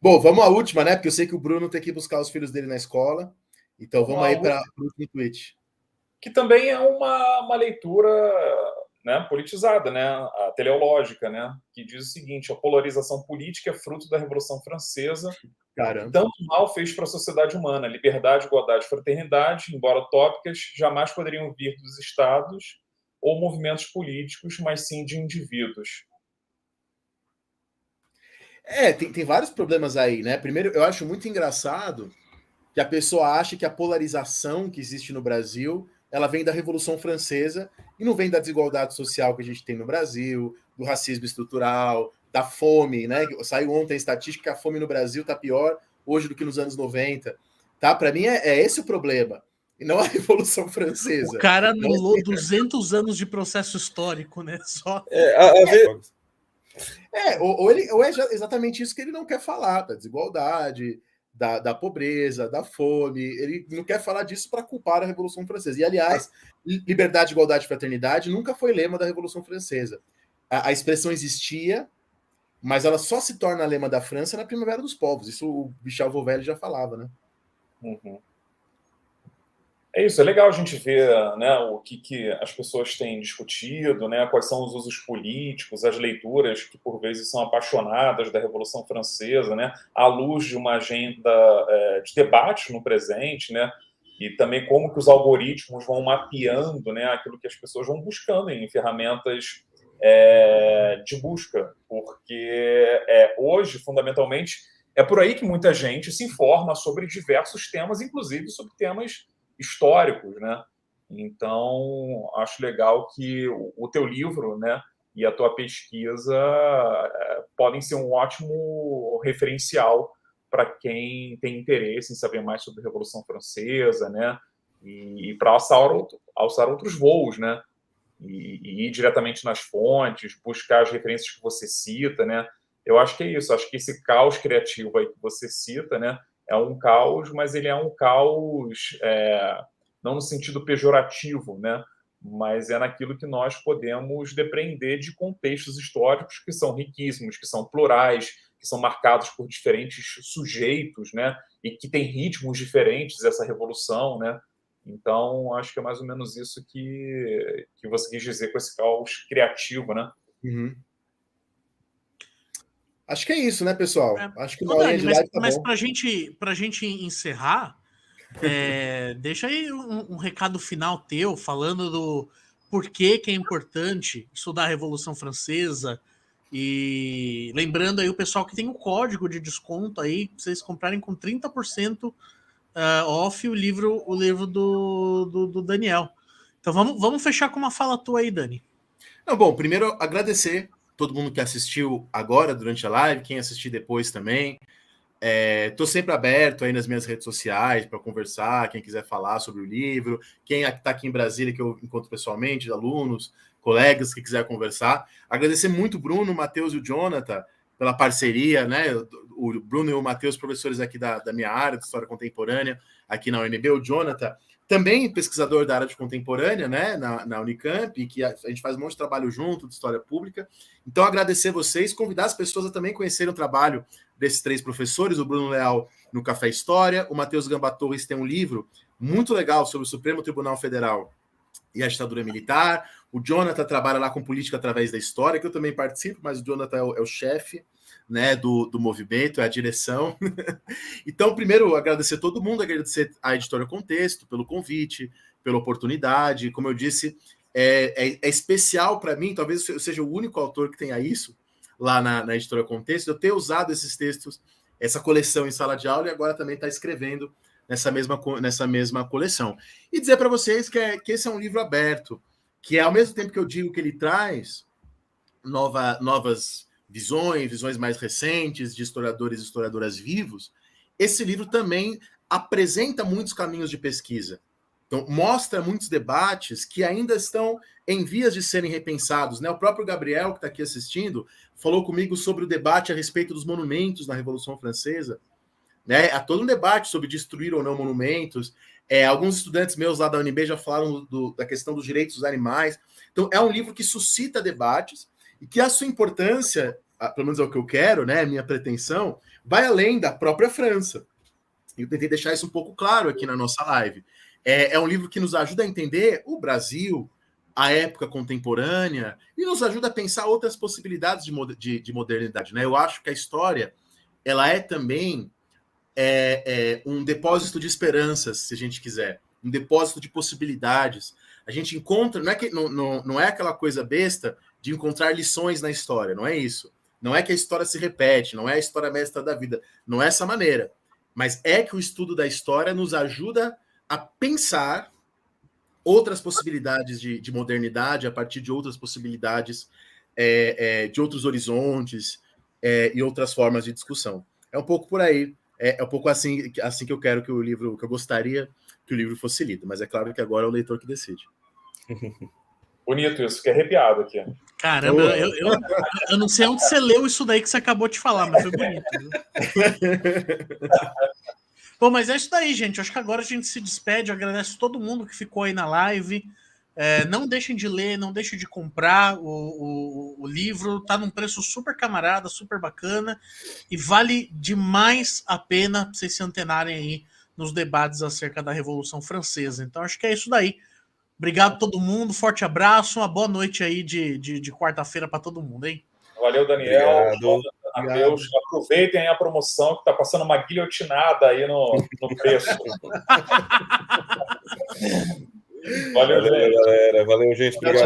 Bom, vamos à última, né? Porque eu sei que o Bruno tem que buscar os filhos dele na escola. Então vamos aí para o último tweet. Que também é uma leitura, né, politizada, né, a teleológica, né, que diz o seguinte: a polarização política é fruto da Revolução Francesa. Caramba. Tanto mal fez para a sociedade humana. Liberdade, igualdade, fraternidade, embora utópicas, jamais poderiam vir dos estados ou movimentos políticos, mas sim de indivíduos. Tem vários problemas aí, né? Primeiro, eu acho muito engraçado que a pessoa acha que a polarização que existe no Brasil ela vem da Revolução Francesa e não vem da desigualdade social que a gente tem no Brasil, do racismo estrutural, da fome, né? Saiu ontem a estatística que a fome no Brasil está pior hoje do que nos anos 90. Tá? Para mim é esse o problema, e não a Revolução Francesa. O cara anulou 200 anos de processo histórico, né? Só... Ou é exatamente isso que ele não quer falar, da desigualdade, da pobreza, da fome. Ele não quer falar disso para culpar a Revolução Francesa. E, aliás, liberdade, igualdade e fraternidade nunca foi lema da Revolução Francesa. A expressão existia, mas ela só se torna lema da França na Primavera dos Povos. Isso o Michel Vauvel já falava, né? Uhum. É isso, é legal a gente ver, né, o que as pessoas têm discutido, né, quais são os usos políticos, as leituras que, por vezes, são apaixonadas da Revolução Francesa, né, à luz de uma agenda de debate no presente, né, e também como que os algoritmos vão mapeando, né, aquilo que as pessoas vão buscando em ferramentas de busca, porque hoje, fundamentalmente, é por aí que muita gente se informa sobre diversos temas, inclusive sobre temas históricos, né? Então, acho legal que o teu livro, né, e a tua pesquisa podem ser um ótimo referencial para quem tem interesse em saber mais sobre a Revolução Francesa, né, e para alçar outros voos, né, e ir diretamente nas fontes, buscar as referências que você cita, né. Eu acho que é isso, acho que esse caos criativo aí que você cita, né, é um caos, mas ele é um caos não no sentido pejorativo, né? Mas é naquilo que nós podemos depreender de contextos históricos que são riquíssimos, que são plurais, que são marcados por diferentes sujeitos, né? E que têm ritmos diferentes essa revolução, né? Então, acho que é mais ou menos isso que você quis dizer com esse caos criativo, né? Uhum. Acho que é isso, né, pessoal? Acho que mas para a gente encerrar, deixa aí um recado final teu, falando do porquê que é importante estudar a Revolução Francesa, e lembrando aí o pessoal que tem um código de desconto aí, pra vocês comprarem com 30% off o livro do Daniel. Então vamos fechar com uma fala tua aí, Dani. Bom, primeiro agradecer todo mundo que assistiu agora durante a live, quem assistir depois também. Estou sempre aberto aí nas minhas redes sociais para conversar, quem quiser falar sobre o livro, quem está aqui em Brasília que eu encontro pessoalmente, alunos, colegas que quiser conversar. Agradecer muito o Bruno, o Matheus e o Jonathan pela parceria, né? o Bruno e o Matheus, professores aqui da minha área de História Contemporânea, aqui na UNB, o Jonathan, também pesquisador da área de contemporânea, né, na Unicamp, que a gente faz um monte de trabalho junto de história pública. Então, agradecer vocês, convidar as pessoas a também conhecerem o trabalho desses 3 professores, o Bruno Leal no Café História, o Matheus Gamba Torres tem um livro muito legal sobre o Supremo Tribunal Federal e a ditadura militar, o Jonathan trabalha lá com política através da história, que eu também participo, mas o Jonathan é o chefe, né, do movimento, é a direção. Então, primeiro, agradecer todo mundo, agradecer à Editora Contexto pelo convite, pela oportunidade. Como eu disse, é especial para mim, talvez eu seja o único autor que tenha isso lá na Editora Contexto, eu ter usado esses textos, essa coleção em sala de aula e agora também está escrevendo nessa mesma coleção. E dizer para vocês que esse é um livro aberto, que ao mesmo tempo que eu digo que ele traz novas visões mais recentes de historiadores e historiadoras vivos, esse livro também apresenta muitos caminhos de pesquisa. Então, mostra muitos debates que ainda estão em vias de serem repensados, né? O próprio Gabriel, que está aqui assistindo, falou comigo sobre o debate a respeito dos monumentos na Revolução Francesa. Né? Há todo um debate sobre destruir ou não monumentos. Alguns estudantes meus lá da UNB já falaram da questão dos direitos dos animais. Então, é um livro que suscita debates e que a sua importância, pelo menos é o que eu quero, né, minha pretensão, vai além da própria França. Eu tentei deixar isso um pouco claro aqui na nossa live. É um livro que nos ajuda a entender o Brasil, a época contemporânea, e nos ajuda a pensar outras possibilidades de modernidade. Né? Eu acho que a história ela é também um depósito de esperanças, se a gente quiser, um depósito de possibilidades. A gente encontra, não é aquela coisa besta de encontrar lições na história, não é isso. Não é que a história se repete, não é a história mestra da vida, não é essa maneira. Mas é que o estudo da história nos ajuda a pensar outras possibilidades de modernidade a partir de outras possibilidades, de outros horizontes e outras formas de discussão. É um pouco por aí, é um pouco assim que eu quero que o livro, que eu gostaria que o livro fosse lido, mas é claro que agora é o leitor que decide. Bonito isso, fiquei arrepiado aqui. Caramba, eu não sei onde você leu isso daí que você acabou de falar, mas foi bonito. Viu? Bom, mas é isso daí, gente. Acho que agora a gente se despede. Eu agradeço todo mundo que ficou aí na live. Não deixem de ler, não deixem de comprar o livro. Tá num preço super camarada, super bacana. E vale demais a pena pra vocês se antenarem aí nos debates acerca da Revolução Francesa. Então acho que é isso daí. Obrigado a todo mundo, forte abraço, uma boa noite aí de quarta-feira para todo mundo, hein? Valeu, Daniel. Obrigado. Matheus, aproveitem a promoção que está passando uma guilhotinada aí no preço. Valeu, galera. Valeu, gente. Obrigado.